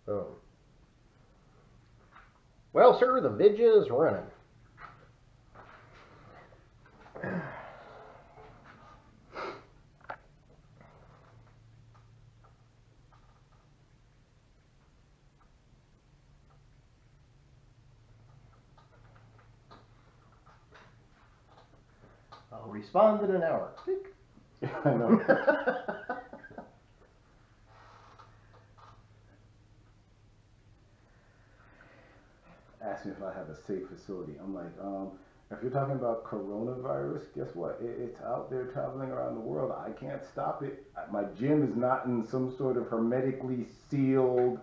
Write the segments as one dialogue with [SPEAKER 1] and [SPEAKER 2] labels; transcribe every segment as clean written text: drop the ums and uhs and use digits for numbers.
[SPEAKER 1] Boom. Well, sir, the vidya is running. I'll respond in an hour.
[SPEAKER 2] I know. Ask me if I have a safe facility. I'm like, if you're talking about coronavirus, guess what? It's out there traveling around the world. I can't stop it. My gym is not in some sort of hermetically sealed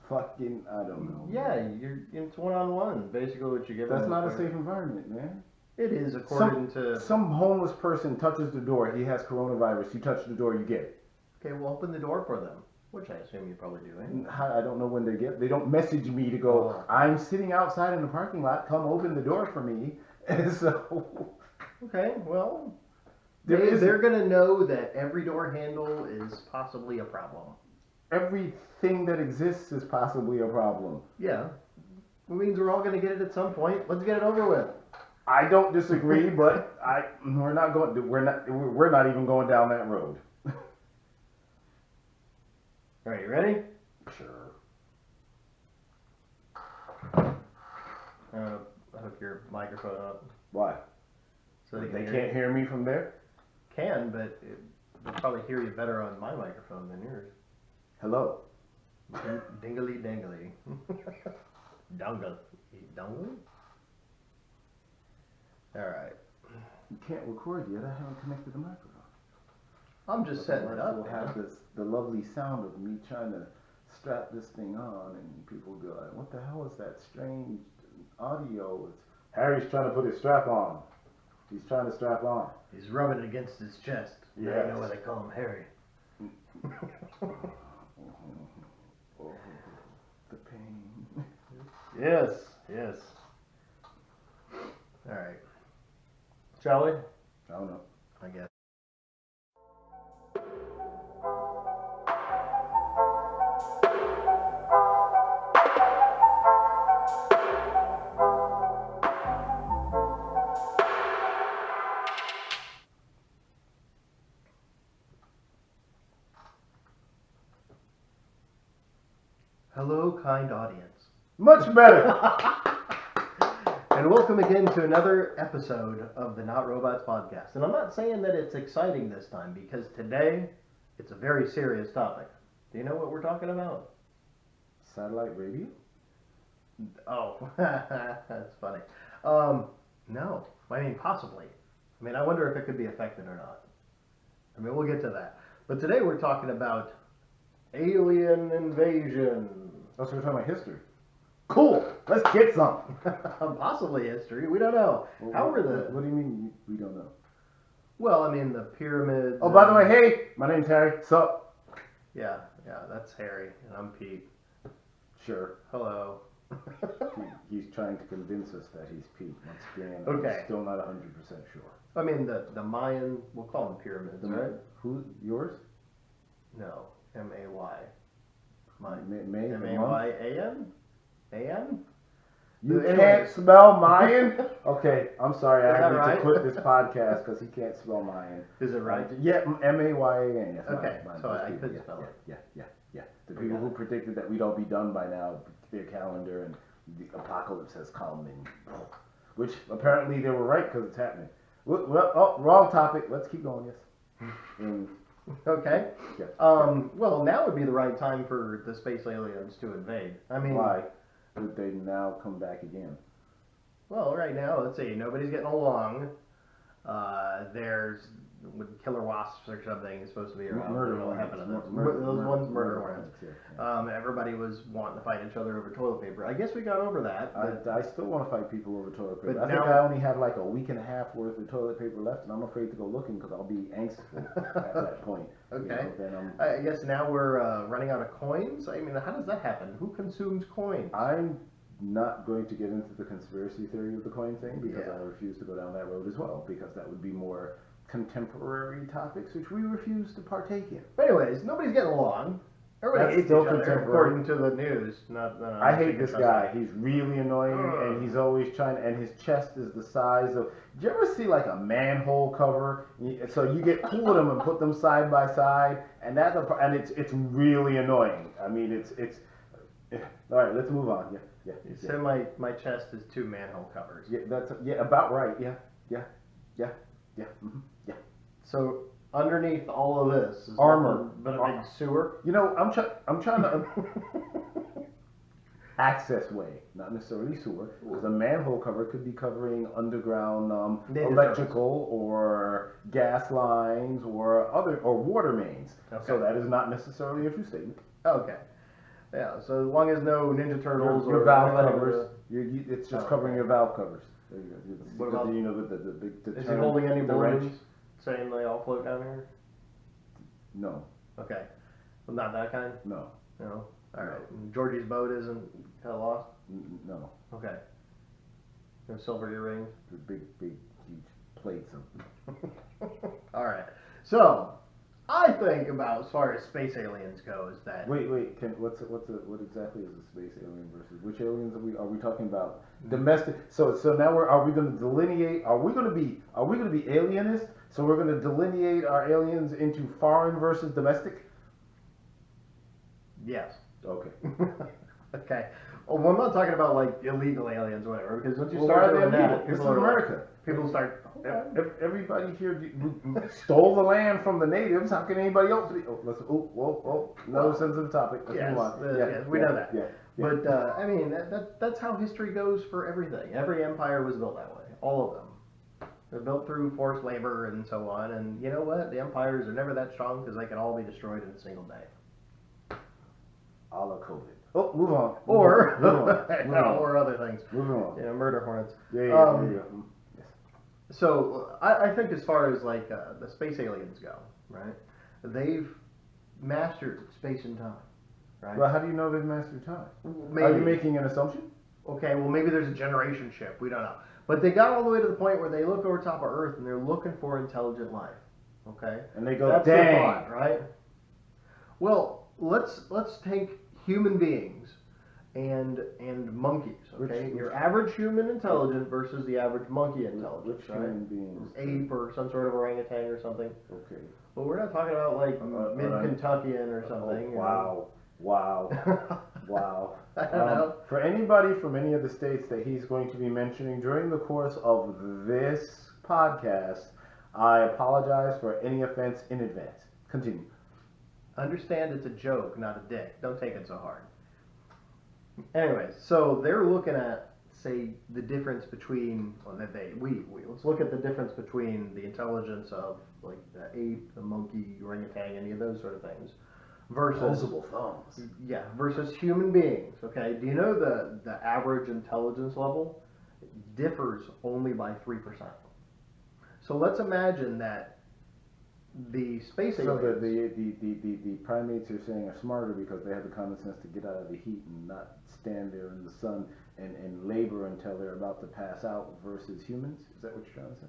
[SPEAKER 2] fucking, I don't know.
[SPEAKER 1] Yeah, it's one-on-one. Basically what you give
[SPEAKER 2] That's
[SPEAKER 1] them.
[SPEAKER 2] not a safe environment, man.
[SPEAKER 1] It is, according to...
[SPEAKER 2] Some homeless person touches the door. He has coronavirus. You touch the door, you get it.
[SPEAKER 1] Okay, well, open the door for them. Which I assume you probably do, eh?
[SPEAKER 2] I don't know when they get. They don't message me to go, I'm sitting outside in the parking lot. Come open the door for me. And so...
[SPEAKER 1] Okay, well... They're going to know that every door handle is possibly a problem.
[SPEAKER 2] Everything that exists is possibly a problem.
[SPEAKER 1] Yeah. It means we're all going to get it at some point. Let's get it over with.
[SPEAKER 2] I don't disagree, but we're not even going down that road.
[SPEAKER 1] All right, you ready?
[SPEAKER 2] Sure.
[SPEAKER 1] Hook your microphone up.
[SPEAKER 2] Why?
[SPEAKER 1] So
[SPEAKER 2] they can't hear me from there?
[SPEAKER 1] Can, but they'll probably hear you better on my microphone than yours.
[SPEAKER 2] Hello.
[SPEAKER 1] Dingly dangly. Dungle. Dungle? Alright.
[SPEAKER 2] You can't record yet. I haven't connected the microphone.
[SPEAKER 1] I'm just setting it up.
[SPEAKER 2] We'll have the lovely sound of me trying to strap this thing on, and people will be like, what the hell is that strange audio? It's Harry's trying to put his strap on. He's trying to strap on.
[SPEAKER 1] He's rubbing it against his chest.
[SPEAKER 2] Yeah.
[SPEAKER 1] You know why they call him Harry.
[SPEAKER 2] Oh, the pain.
[SPEAKER 1] Yes, yes. Alright. Shall we?
[SPEAKER 2] I don't know.
[SPEAKER 1] I guess. Hello, kind audience.
[SPEAKER 2] Much better!
[SPEAKER 1] And welcome again to another episode of the Not Robots podcast. And I'm not saying that it's exciting this time, because today it's a very serious topic. Do you know what we're talking about?
[SPEAKER 2] Satellite radio?
[SPEAKER 1] Oh, that's funny. No. I mean, possibly. I mean, I wonder if it could be affected or not. I mean, we'll get to that. But today we're talking about alien invasion.
[SPEAKER 2] Oh, so we're talking about history. Cool! Let's get some!
[SPEAKER 1] Possibly history. We don't know.
[SPEAKER 2] Well,
[SPEAKER 1] How were the...
[SPEAKER 2] What do you mean we don't know?
[SPEAKER 1] Well, I mean, the pyramids...
[SPEAKER 2] Oh, by the way, hey! My name's Harry. Sup?
[SPEAKER 1] Yeah, that's Harry, and I'm Pete.
[SPEAKER 2] Sure.
[SPEAKER 1] Hello.
[SPEAKER 2] He's trying to convince us that he's Pete. Once again,
[SPEAKER 1] Okay.
[SPEAKER 2] I'm still not 100% sure.
[SPEAKER 1] I mean, the Mayan, we'll call them pyramids, right?
[SPEAKER 2] Who? Yours?
[SPEAKER 1] No, M-A-Y.
[SPEAKER 2] May?
[SPEAKER 1] M-A-Y-A-N? A-N?
[SPEAKER 2] You
[SPEAKER 1] Anyway.
[SPEAKER 2] can't spell Mayan? Okay, I'm sorry.
[SPEAKER 1] Is
[SPEAKER 2] I
[SPEAKER 1] that
[SPEAKER 2] need
[SPEAKER 1] right?
[SPEAKER 2] to quit this podcast because he can't spell Mayan.
[SPEAKER 1] Is it right?
[SPEAKER 2] Yeah, M-A-Y-A-N. Yes,
[SPEAKER 1] Okay,
[SPEAKER 2] mine.
[SPEAKER 1] so I
[SPEAKER 2] Most
[SPEAKER 1] could
[SPEAKER 2] people,
[SPEAKER 1] spell it.
[SPEAKER 2] Yeah. The people who predicted that we'd all be done by now, their calendar and the apocalypse has come, and which apparently they were right because it's happening. Well, wrong topic. Let's keep going. Yes.
[SPEAKER 1] Okay.
[SPEAKER 2] Yes.
[SPEAKER 1] Well, now would be the right time for the space aliens to invade. I mean...
[SPEAKER 2] Why would they now come back again?
[SPEAKER 1] Well, right now, let's see, nobody's getting along. There's killer wasps or something is supposed to be around.
[SPEAKER 2] Murder
[SPEAKER 1] I don't know what
[SPEAKER 2] Hornets.
[SPEAKER 1] happened to those.
[SPEAKER 2] Murder
[SPEAKER 1] Murder Hornets.
[SPEAKER 2] Yeah.
[SPEAKER 1] Everybody was wanting to fight each other over toilet paper. I guess we got over that.
[SPEAKER 2] I still want to fight people over toilet paper.
[SPEAKER 1] But
[SPEAKER 2] I think
[SPEAKER 1] now-
[SPEAKER 2] I only have like a week and a half worth of toilet paper left, and I'm afraid to go looking because I'll be angstful at that point.
[SPEAKER 1] Okay.
[SPEAKER 2] You know,
[SPEAKER 1] I guess now we're running out of coins. I mean, how does that happen? Who consumes coins?
[SPEAKER 2] I'm not going to get into the conspiracy theory of the coin thing because
[SPEAKER 1] Yeah.
[SPEAKER 2] I refuse to go down that road as well, because that would be more contemporary topics which we refuse to partake in.
[SPEAKER 1] But anyways, nobody's getting along. Everybody
[SPEAKER 2] That's
[SPEAKER 1] hates
[SPEAKER 2] still
[SPEAKER 1] each other,
[SPEAKER 2] contemporary.
[SPEAKER 1] according to the news. Not
[SPEAKER 2] I hate
[SPEAKER 1] think
[SPEAKER 2] this
[SPEAKER 1] it's
[SPEAKER 2] guy.
[SPEAKER 1] okay.
[SPEAKER 2] He's really annoying, and he's always trying. And his chest is the size of. Did you ever see like a manhole cover? So you get two of them and put them side by side, and it's really annoying. I mean, it's. All right, let's move on. Yeah.
[SPEAKER 1] You said my chest is 2 manhole covers.
[SPEAKER 2] Yeah, that's about right. Yeah. Yeah.
[SPEAKER 1] So underneath all of this is
[SPEAKER 2] Armor.
[SPEAKER 1] nothing but a big sewer.
[SPEAKER 2] You know, I'm trying to access way, not necessarily sewer, because a manhole cover could be covering underground electrical or gas lines or water mains.
[SPEAKER 1] Okay.
[SPEAKER 2] So that is not necessarily a true statement.
[SPEAKER 1] Okay. Yeah. So as long as no Ninja Turtles
[SPEAKER 2] Your
[SPEAKER 1] or
[SPEAKER 2] valve
[SPEAKER 1] anything
[SPEAKER 2] covers, it's just covering your valve covers. There you go.
[SPEAKER 1] What about-
[SPEAKER 2] you know the big.
[SPEAKER 1] Is he holding any
[SPEAKER 2] the
[SPEAKER 1] balloons?
[SPEAKER 2] wrench?
[SPEAKER 1] Saying they all float down here?
[SPEAKER 2] No.
[SPEAKER 1] Okay. Well, not that kind.
[SPEAKER 2] No.
[SPEAKER 1] No. All right. And Georgie's boat isn't kind of lost.
[SPEAKER 2] No.
[SPEAKER 1] Okay. No silver earrings.
[SPEAKER 2] The big huge plates of.
[SPEAKER 1] All right. So I think about as far as space aliens go is that
[SPEAKER 2] Wait. What exactly is a space alien versus which aliens are we talking about? Domestic. So now are we going to delineate? Are we going to be alienists? So we're going to delineate our aliens into foreign versus domestic.
[SPEAKER 1] yes.
[SPEAKER 2] Okay.
[SPEAKER 1] Okay. Well, I'm not talking about like illegal aliens or whatever, because once you
[SPEAKER 2] Well,
[SPEAKER 1] start
[SPEAKER 2] why are
[SPEAKER 1] doing
[SPEAKER 2] they
[SPEAKER 1] that,
[SPEAKER 2] illegal? This is
[SPEAKER 1] people are like-
[SPEAKER 2] America.
[SPEAKER 1] people start.
[SPEAKER 2] Everybody here stole the land from the natives. How can anybody else be? Whoa. Another sensitive topic. Let's
[SPEAKER 1] Yes,
[SPEAKER 2] move on.
[SPEAKER 1] yes, we know that.
[SPEAKER 2] Yeah.
[SPEAKER 1] But I mean, that's how history goes for everything. Every empire was built that way. All of them. They're built through forced labor and so on. And you know what? The empires are never that strong because they can all be destroyed in a single day.
[SPEAKER 2] A la COVID. Oh, move on.
[SPEAKER 1] Or
[SPEAKER 2] Move on.
[SPEAKER 1] or other things.
[SPEAKER 2] Moving on.
[SPEAKER 1] You know, murder hornets.
[SPEAKER 2] Yeah. There you go. Yes.
[SPEAKER 1] So I think as far as like the space aliens go, right? They've mastered space and time, right?
[SPEAKER 2] Well, how do you know they've mastered time?
[SPEAKER 1] Maybe.
[SPEAKER 2] Are you making an assumption?
[SPEAKER 1] Okay, well maybe there's a generation ship. We don't know. But they got all the way to the point where they look over top of Earth and they're looking for intelligent life. Okay?
[SPEAKER 2] And they go,
[SPEAKER 1] That's the
[SPEAKER 2] dang.
[SPEAKER 1] thought, right? Well, let's take human beings and monkeys. Okay,
[SPEAKER 2] Which-
[SPEAKER 1] your average human intelligent versus the average monkey intelligence,
[SPEAKER 2] Which
[SPEAKER 1] right?
[SPEAKER 2] human beings?
[SPEAKER 1] Ape or some sort of orangutan or something.
[SPEAKER 2] Okay.
[SPEAKER 1] Well, we're not talking about like mid Kentuckian or something.
[SPEAKER 2] Oh, wow.
[SPEAKER 1] I don't know.
[SPEAKER 2] For anybody from any of the states that he's going to be mentioning during the course of this podcast, I apologize for any offense in advance. Continue.
[SPEAKER 1] Understand it's a joke, not a dick. Don't take it so hard. Anyways, so they're looking at, say, the difference between, let's look at the difference between the intelligence of like the ape, the monkey, orangutan, any of those sort of things, versus
[SPEAKER 2] Opposable thumbs.
[SPEAKER 1] versus human beings. Okay, do you know the average intelligence level differs only by 3%? So let's imagine that the space
[SPEAKER 2] So
[SPEAKER 1] aliens.
[SPEAKER 2] the primates you're saying are smarter because they have the common sense to get out of the heat and not stand there in the sun and labor until they're about to pass out versus humans? Is that what you're trying to say?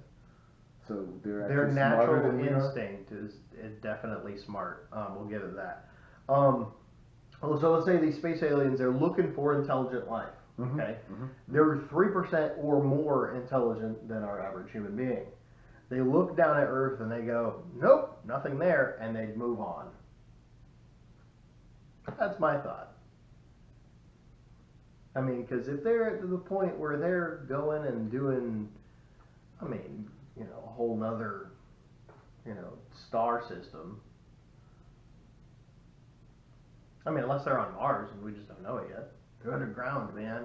[SPEAKER 2] So they're
[SPEAKER 1] Their
[SPEAKER 2] actually smarter
[SPEAKER 1] natural
[SPEAKER 2] than we are?
[SPEAKER 1] instinct is definitely smart. We'll give it that. So let's say these space aliens, they're looking for intelligent life.
[SPEAKER 2] Mhm,
[SPEAKER 1] Okay,
[SPEAKER 2] mhm.
[SPEAKER 1] they're 3% or more intelligent than our average human being. They look down at Earth and they go, nope, nothing there, and they move on. That's my thought. I mean, because if they're at the point where they're going and doing, I mean, you know, a whole nother, you know, star system. I mean, unless they're on Mars and we just don't know it yet. They're underground, man.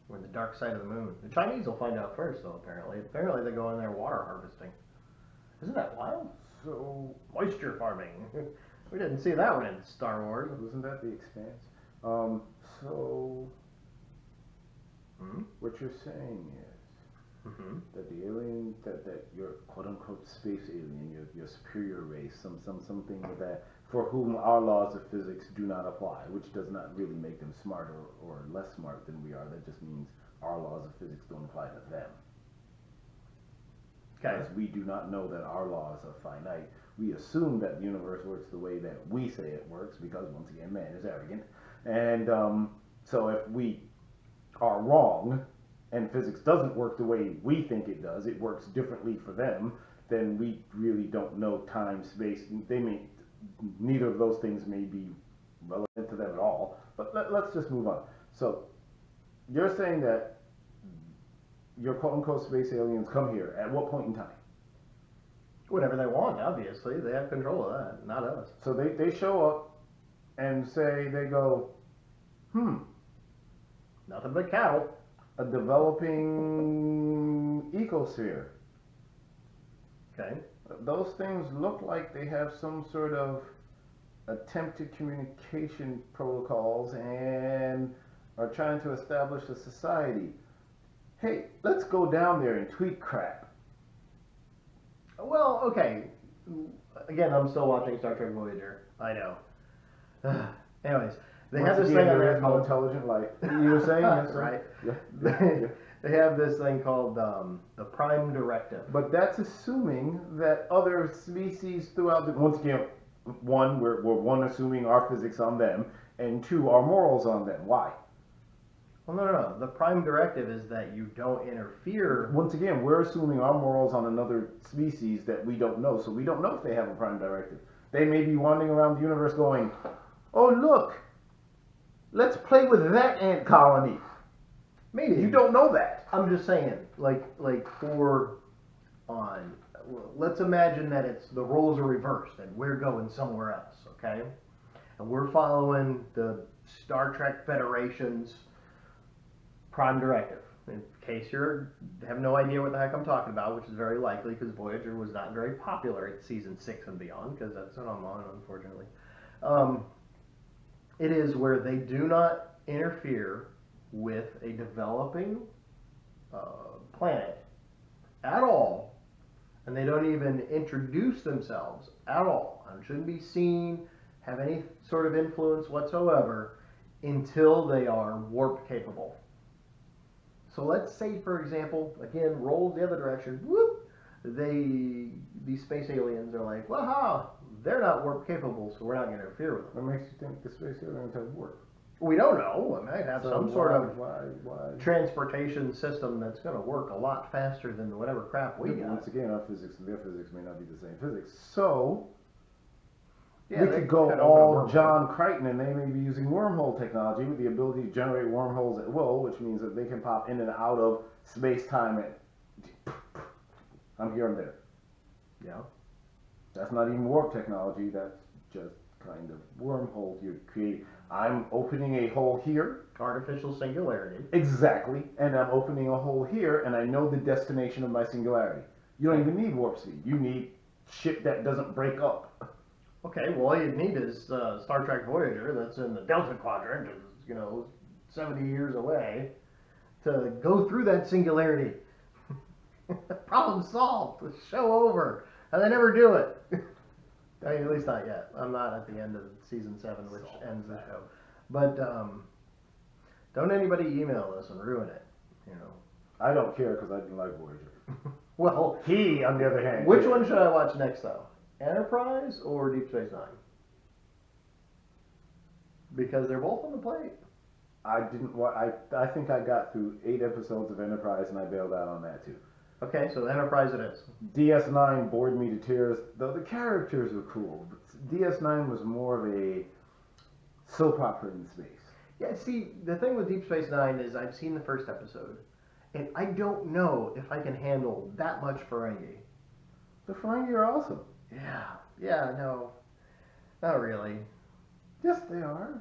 [SPEAKER 1] We're in the dark side of the moon. The Chinese will find out first, though, apparently. Apparently they go in there water harvesting. Isn't that wild?
[SPEAKER 2] So,
[SPEAKER 1] Moisture farming. We didn't see that one in Star Wars.
[SPEAKER 2] wasn't that The Expanse? So,
[SPEAKER 1] Hmm?
[SPEAKER 2] what you're saying is
[SPEAKER 1] Mm-hmm.
[SPEAKER 2] that the alien, that your quote-unquote space alien, your superior race, something that for whom our laws of physics do not apply, which does not really make them smarter or less smart than we are. That just means our laws of physics don't apply to them.
[SPEAKER 1] Okay.
[SPEAKER 2] Because we do not know that our laws are finite. we assume that the universe works the way that we say it works because, once again, man is arrogant. And so if we are wrong and physics doesn't work the way we think it does, it works differently for them, then we really don't know time, space. Neither of those things may be relevant to them at all. But let's just move on. So you're saying that your quote-unquote space aliens come here at what point in time?
[SPEAKER 1] Whatever they want, obviously. They have control of that, not us.
[SPEAKER 2] So they show up and they go,
[SPEAKER 1] Nothing but cattle.
[SPEAKER 2] a developing ecosphere.
[SPEAKER 1] Okay.
[SPEAKER 2] Those things look like they have some sort of attempted communication protocols and are trying to establish a society. Hey, let's go down there and tweak crap.
[SPEAKER 1] Well, okay. Again, I'm still watching Star Trek Voyager. I know. Anyways, they have this thing on
[SPEAKER 2] there
[SPEAKER 1] there
[SPEAKER 2] is no
[SPEAKER 1] called
[SPEAKER 2] intelligent life. You were saying yes,
[SPEAKER 1] right.
[SPEAKER 2] Yeah.
[SPEAKER 1] They have this thing called the Prime Directive.
[SPEAKER 2] But that's assuming that other species throughout the, once again, one, we're one assuming our physics on them, and two, our morals on them. Why?
[SPEAKER 1] Well, no. The Prime Directive is that you don't interfere.
[SPEAKER 2] Once again, we're assuming our morals on another species that we don't know, so we don't know if they have a Prime Directive. They may be wandering around the universe going, oh look, let's play with that ant colony.
[SPEAKER 1] Maybe.
[SPEAKER 2] You don't know that.
[SPEAKER 1] I'm just saying, like for on. Let's imagine that it's the roles are reversed and we're going somewhere else, okay? And we're following the Star Trek Federation's Prime Directive. In case you have no idea what the heck I'm talking about, which is very likely because Voyager was not very popular at season 6 and beyond, because that's what I'm on, unfortunately. It is where they do not interfere with a developing planet at all, and they don't even introduce themselves at all, and shouldn't be seen, have any sort of influence whatsoever until they are warp capable. So let's say, for example, again, roll the other direction, whoop, these space aliens are like, well, they're not warp capable, so we're not going to interfere with them.
[SPEAKER 2] What makes you think the space aliens have work?
[SPEAKER 1] We don't know. It might have some sort of
[SPEAKER 2] why?
[SPEAKER 1] transportation system that's going to work a lot faster than whatever crap we got.
[SPEAKER 2] Once again, our physics and their physics may not be the same physics. So,
[SPEAKER 1] Yeah,
[SPEAKER 2] we
[SPEAKER 1] they
[SPEAKER 2] could go
[SPEAKER 1] could open a
[SPEAKER 2] all
[SPEAKER 1] wormhole.
[SPEAKER 2] John Crichton, and they may be using wormhole technology with the ability to generate wormholes at will, which means that they can pop in and out of space-time. I'm here and there.
[SPEAKER 1] Yeah.
[SPEAKER 2] That's not even warp technology. That's just kind of wormhole you're creating. I'm opening a hole here.
[SPEAKER 1] Artificial singularity.
[SPEAKER 2] Exactly. And I'm opening a hole here, and I know the destination of my singularity. You don't even need warp speed. You need shit that doesn't break up.
[SPEAKER 1] Okay, well, all you need is Star Trek Voyager that's in the Delta Quadrant, is, 70 years away, to go through that singularity. Problem solved. The show over. And they never do it. I mean, at least not yet. I'm not at the end of season 7, which ends the show. But don't anybody email us and ruin it.
[SPEAKER 2] I don't care because I didn't like Voyager.
[SPEAKER 1] Well,
[SPEAKER 2] He, on the other hand,
[SPEAKER 1] which
[SPEAKER 2] did.
[SPEAKER 1] one should I watch next, though? Enterprise or Deep Space Nine? Because they're both on the plate.
[SPEAKER 2] I didn't. I think I got through 8 episodes of Enterprise and I bailed out on that too.
[SPEAKER 1] Okay, so Enterprise it is.
[SPEAKER 2] DS9 bored me to tears. Though the characters were cool, but DS9 was more of a soap opera in space.
[SPEAKER 1] Yeah, see, the thing with Deep Space Nine is I've seen the first episode, and I don't know if I can handle that much Ferengi.
[SPEAKER 2] The Ferengi are awesome.
[SPEAKER 1] Yeah, no, not really.
[SPEAKER 2] Yes, they are.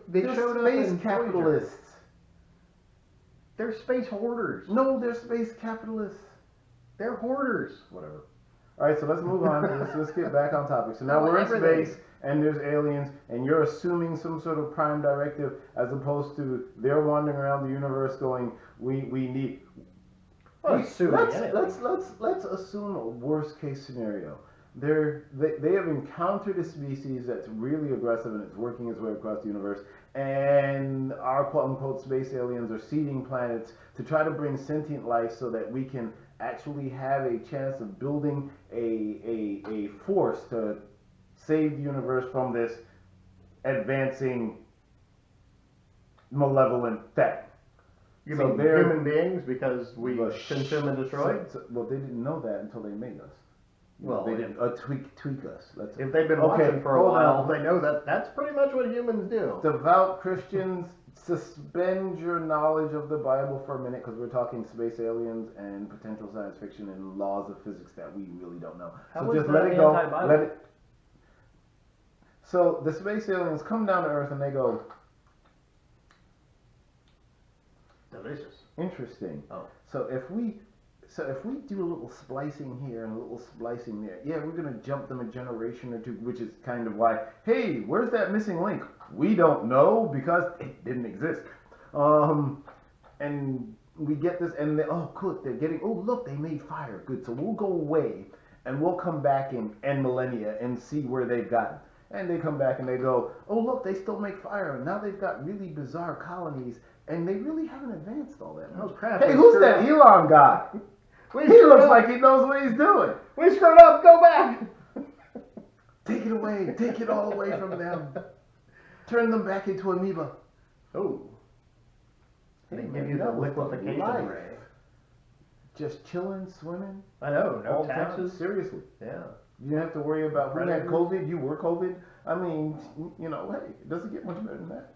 [SPEAKER 1] They
[SPEAKER 2] They're
[SPEAKER 1] showed up
[SPEAKER 2] space
[SPEAKER 1] in Voyager.
[SPEAKER 2] capitalists.
[SPEAKER 1] They're space hoarders.
[SPEAKER 2] No, they're space capitalists.
[SPEAKER 1] They're hoarders.
[SPEAKER 2] Whatever. All right, so let's move on. let's get back on topic. So now we're in space, and there's aliens, and you're assuming some sort of prime directive, as opposed to they're wandering around the universe going, we need.
[SPEAKER 1] Well,
[SPEAKER 2] Let's assume a worst case scenario. They have encountered a species that's really aggressive and it's working its way across the universe, and our quote unquote space aliens are seeding planets to try to bring sentient life so that we can actually have a chance of building a force to save the universe from this advancing malevolent thing.
[SPEAKER 1] You
[SPEAKER 2] So
[SPEAKER 1] mean
[SPEAKER 2] they're
[SPEAKER 1] human beings because we consume and destroy?
[SPEAKER 2] well, they didn't know that until they made us.
[SPEAKER 1] Well,
[SPEAKER 2] they didn't tweak us.
[SPEAKER 1] If they've been watching for a while, they know that that's pretty much what humans do.
[SPEAKER 2] Devout Christians, suspend your knowledge of the Bible for a minute, because we're talking space aliens and potential science fiction and laws of physics that we really don't know.
[SPEAKER 1] How
[SPEAKER 2] So
[SPEAKER 1] is
[SPEAKER 2] just
[SPEAKER 1] that
[SPEAKER 2] let it go.
[SPEAKER 1] anti-Bible?
[SPEAKER 2] Let it. So the space aliens come down to Earth and they go,
[SPEAKER 1] delicious.
[SPEAKER 2] interesting.
[SPEAKER 1] Oh.
[SPEAKER 2] So if we do a little splicing here and a little splicing there, yeah, we're gonna jump them a generation or two, which is kind of why, hey, where's that missing link? We don't know because it didn't exist. And we get this, and oh, good, they're getting, oh, look, they made fire. Good, so we'll go away and we'll come back in N millennia and see where they've gotten. And they come back and they go, oh, look, they still make fire. And now they've got really bizarre colonies, and they really haven't advanced all that much.
[SPEAKER 1] Oh, crap.
[SPEAKER 2] Hey, who's that Elon guy? He looks like he knows what he's doing.
[SPEAKER 1] We screwed up. Go back.
[SPEAKER 2] Take it away. Take it all away from them. Turn them back into amoeba.
[SPEAKER 1] Oh. They give you the liquefaction ray.
[SPEAKER 2] Just chilling, swimming.
[SPEAKER 1] I know. No
[SPEAKER 2] all
[SPEAKER 1] taxes.
[SPEAKER 2] Time. Seriously.
[SPEAKER 1] Yeah.
[SPEAKER 2] You didn't have to worry about who had
[SPEAKER 1] Predators.
[SPEAKER 2] COVID. You were COVID. I mean, you know, hey, it doesn't get much better than that.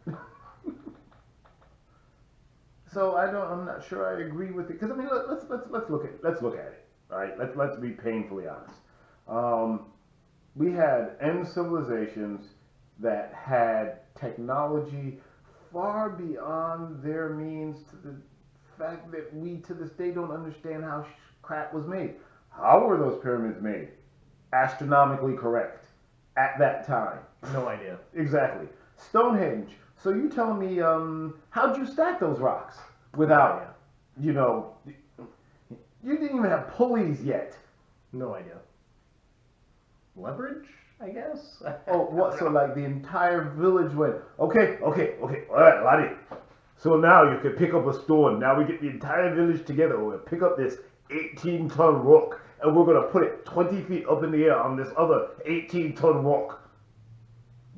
[SPEAKER 2] So I'm not sure I agree with it, because I mean, let's look at it. All right, let's be painfully honest. We had end civilizations that had technology far beyond their means, to the fact that we to this day don't understand how crap was made. How were those pyramids made? Astronomically correct at that time.
[SPEAKER 1] No idea.
[SPEAKER 2] Exactly. Stonehenge. So you telling me, how'd you stack those rocks without, you know, you didn't even have pulleys yet.
[SPEAKER 1] No idea. Leverage, I guess?
[SPEAKER 2] Oh, what? So like the entire village went, okay, all right, laddie. So now you can pick up a stone. Now we get the entire village together. We'll pick up this 18-ton rock, and we're going to put it 20 feet up in the air on this other 18-ton rock.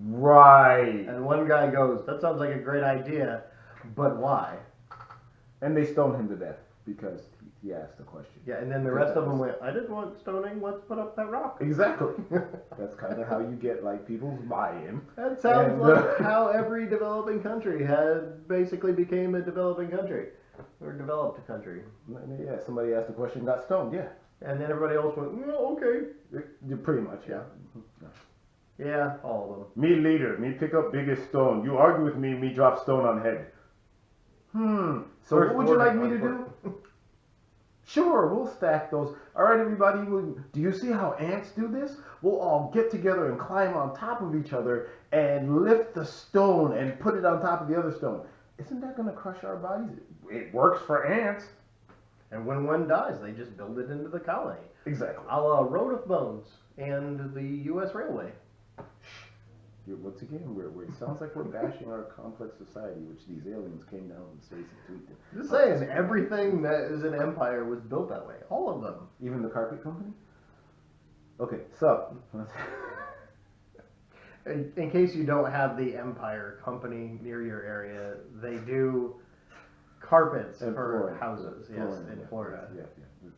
[SPEAKER 2] Right.
[SPEAKER 1] And one guy goes, that sounds like a great idea, but why?
[SPEAKER 2] And they stoned him to death because he asked the question.
[SPEAKER 1] Yeah, and then the rest of them went, I didn't want stoning, let's put up that rock.
[SPEAKER 2] Exactly. That's kind of how you get like people's buy-in.
[SPEAKER 1] That sounds like how every developing country had basically became a developing country. Or developed a country.
[SPEAKER 2] Yeah, somebody asked the question, got stoned, yeah.
[SPEAKER 1] And then everybody else went, okay.
[SPEAKER 2] Pretty much, yeah.
[SPEAKER 1] Yeah, all of them.
[SPEAKER 2] Me leader, me pick up biggest stone. You argue with me, me drop stone on head. So what would you like me to do? Sure, we'll stack those. All right, everybody, do you see how ants do this? We'll all get together and climb on top of each other and lift the stone and put it on top of the other stone. Isn't that going to crush our bodies? It works for ants.
[SPEAKER 1] And when one dies, they just build it into the colony.
[SPEAKER 2] Exactly.
[SPEAKER 1] A la Road of Bones and the U.S. Railway.
[SPEAKER 2] Once again, it sounds like we're bashing our complex society, which these aliens came down from space and tweaked it.
[SPEAKER 1] Just saying, everything that is an empire was built that way. All of them.
[SPEAKER 2] Even the carpet company? Okay, so.
[SPEAKER 1] In case you don't have the Empire Company near your area, they do carpets for houses, yes, in Florida.
[SPEAKER 2] Yeah.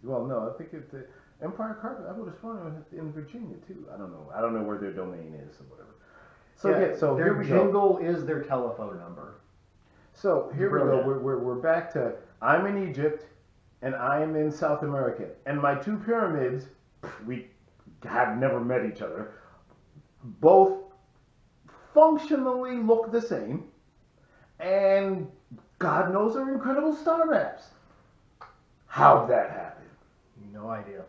[SPEAKER 2] Well, no, I think it's Empire Carpet. I would have sworn in Virginia too. I don't know where their domain is or whatever. So so
[SPEAKER 1] their
[SPEAKER 2] here we
[SPEAKER 1] jingle is their telephone number.
[SPEAKER 2] So here we go. We're back to I'm in Egypt and I am in South America, and my two pyramids, we have never met each other. Both functionally look the same, and God knows they're incredible star maps. How'd that happen?
[SPEAKER 1] No idea.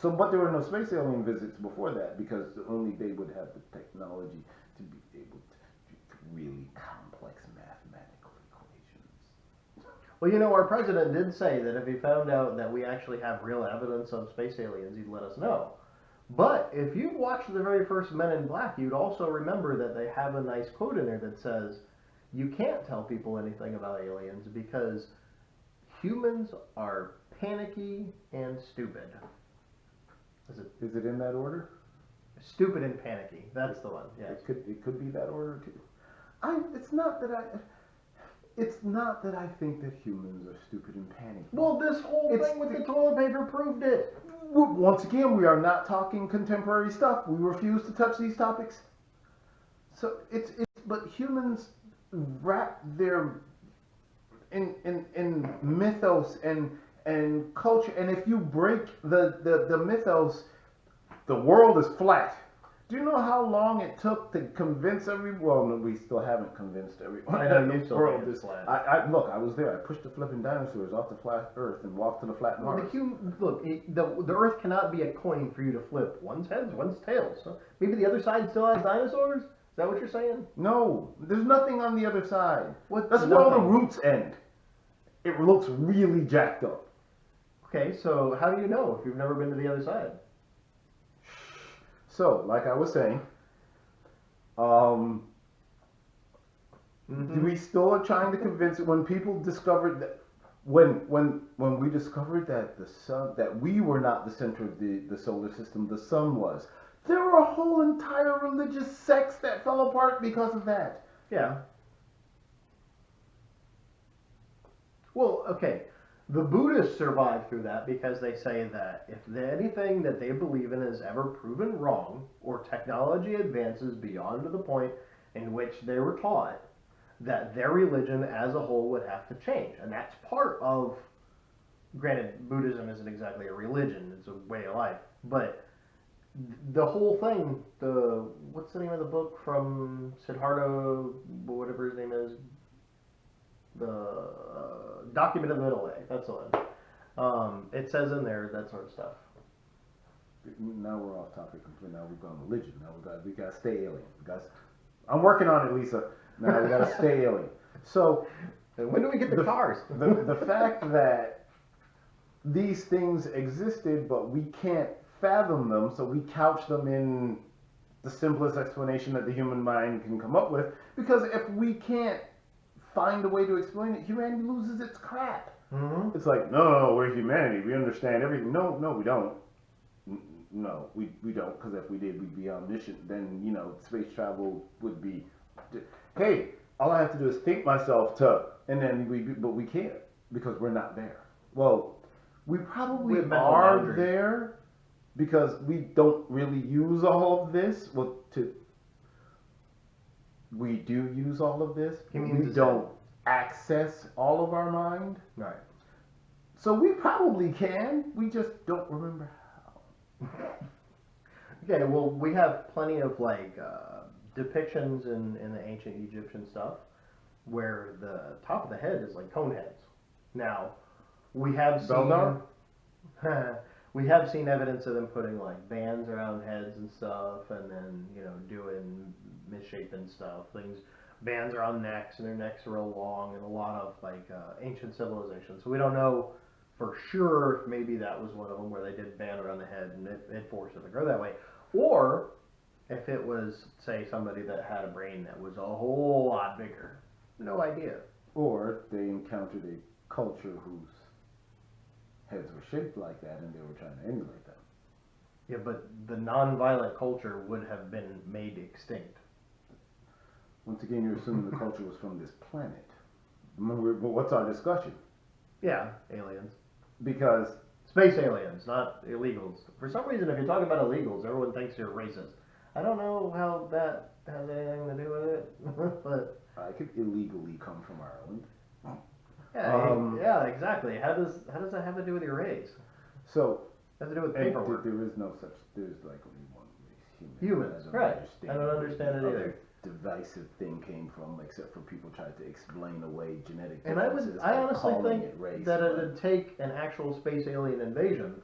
[SPEAKER 2] So, but there were no space alien visits before that, because only they would have the technology to be able to do really complex mathematical equations.
[SPEAKER 1] Well, you know, our president did say that if he found out that we actually have real evidence of space aliens, he'd let us know. But if you watched the very first Men in Black, you'd also remember that they have a nice quote in there that says, you can't tell people anything about aliens because humans are panicky, and stupid.
[SPEAKER 2] Is it in that order?
[SPEAKER 1] Stupid and panicky. That's the one. Yes.
[SPEAKER 2] It could be that order too. It's not that I think that humans are stupid and panicky.
[SPEAKER 1] Well, this whole thing with the toilet paper proved it.
[SPEAKER 2] Once again, we are not talking contemporary stuff. We refuse to touch these topics. So but humans wrap their in mythos and culture, and if you break the mythos, the world is flat. Do you know how long it took to convince everyone? Well, no, we still haven't convinced everyone.
[SPEAKER 1] I know, you
[SPEAKER 2] the
[SPEAKER 1] still
[SPEAKER 2] world
[SPEAKER 1] think it's
[SPEAKER 2] is
[SPEAKER 1] flat.
[SPEAKER 2] Look, I was there. I pushed the flipping dinosaurs off the flat Earth and walked to the flat Mars.
[SPEAKER 1] The Earth cannot be a coin for you to flip. One's heads, one's tails. So maybe the other side still has dinosaurs? Is that what you're saying?
[SPEAKER 2] No, there's nothing on the other side.
[SPEAKER 1] What's
[SPEAKER 2] That's where all the
[SPEAKER 1] nothing?
[SPEAKER 2] roots end. It looks really jacked up.
[SPEAKER 1] Okay, so how do you know if you've never been to the other side?
[SPEAKER 2] So, like I was saying, we still are trying to convince it. When people discovered that, when we discovered that the sun, that we were not the center of the solar system, the sun was. There were a whole entire religious sects that fell apart because of that.
[SPEAKER 1] Yeah. Well, okay. The Buddhists survived through that because they say that if anything that they believe in is ever proven wrong, or technology advances beyond the point in which they were taught, that their religion as a whole would have to change. And that's part of, granted, Buddhism isn't exactly a religion, it's a way of life, but the whole thing, what's the name of the book from Siddhartha, whatever his name is, the Document of the Middle Way, that's the one. It says in there that sort of stuff.
[SPEAKER 2] Now we're off topic completely. Now we've gone religion. Now we got to stay alien. I'm working on it, Lisa. Now we got to stay alien. So,
[SPEAKER 1] and when do we get the cars?
[SPEAKER 2] The fact that these things existed, but we can't fathom them, so we couch them in the simplest explanation that the human mind can come up with. Because if we can't find a way to explain it, humanity loses its crap.
[SPEAKER 1] Mm-hmm.
[SPEAKER 2] It's like, no, we're humanity. We understand everything. No, we don't. No, we don't. Because if we did, we'd be omniscient. Then, space travel would be... Hey, all I have to do is think myself to... And then but we can't. Because we're not there. Well, we probably are there... Because we don't really use all of this. We do use all of this. We don't access all of our mind.
[SPEAKER 1] Right.
[SPEAKER 2] So we probably can. We just don't remember how.
[SPEAKER 1] Okay, well, we have plenty of depictions in the ancient Egyptian stuff where the top of the head is like cone heads. Now, we have seen... We have seen evidence of them putting bands around heads and stuff, and then doing misshapen stuff. Bands around necks, and their necks are real long, and a lot of ancient civilizations. So we don't know for sure if maybe that was one of them where they did band around the head and it forced it to grow that way, or if it was, say, somebody that had a brain that was a whole lot bigger. No idea.
[SPEAKER 2] Or they encountered a culture whose heads were shaped like that, and they were trying to emulate them.
[SPEAKER 1] Yeah, but the non-violent culture would have been made extinct.
[SPEAKER 2] Once again, you're assuming the culture was from this planet. Remember, but what's our discussion?
[SPEAKER 1] Yeah, aliens.
[SPEAKER 2] Because...
[SPEAKER 1] Space aliens, not illegals. For some reason, if you're talking about illegals, everyone thinks you're racist. I don't know how that has anything to do with it, but...
[SPEAKER 2] I could illegally come from Ireland.
[SPEAKER 1] Yeah, exactly. How does that have to do with your race?
[SPEAKER 2] So
[SPEAKER 1] it has to do with paperwork.
[SPEAKER 2] There is no such. There's only one race.
[SPEAKER 1] Humans, right? I don't understand it either.
[SPEAKER 2] Divisive thing came from, except for people tried to explain away genetic
[SPEAKER 1] And
[SPEAKER 2] differences.
[SPEAKER 1] I honestly think
[SPEAKER 2] race,
[SPEAKER 1] that it'd take an actual space alien invasion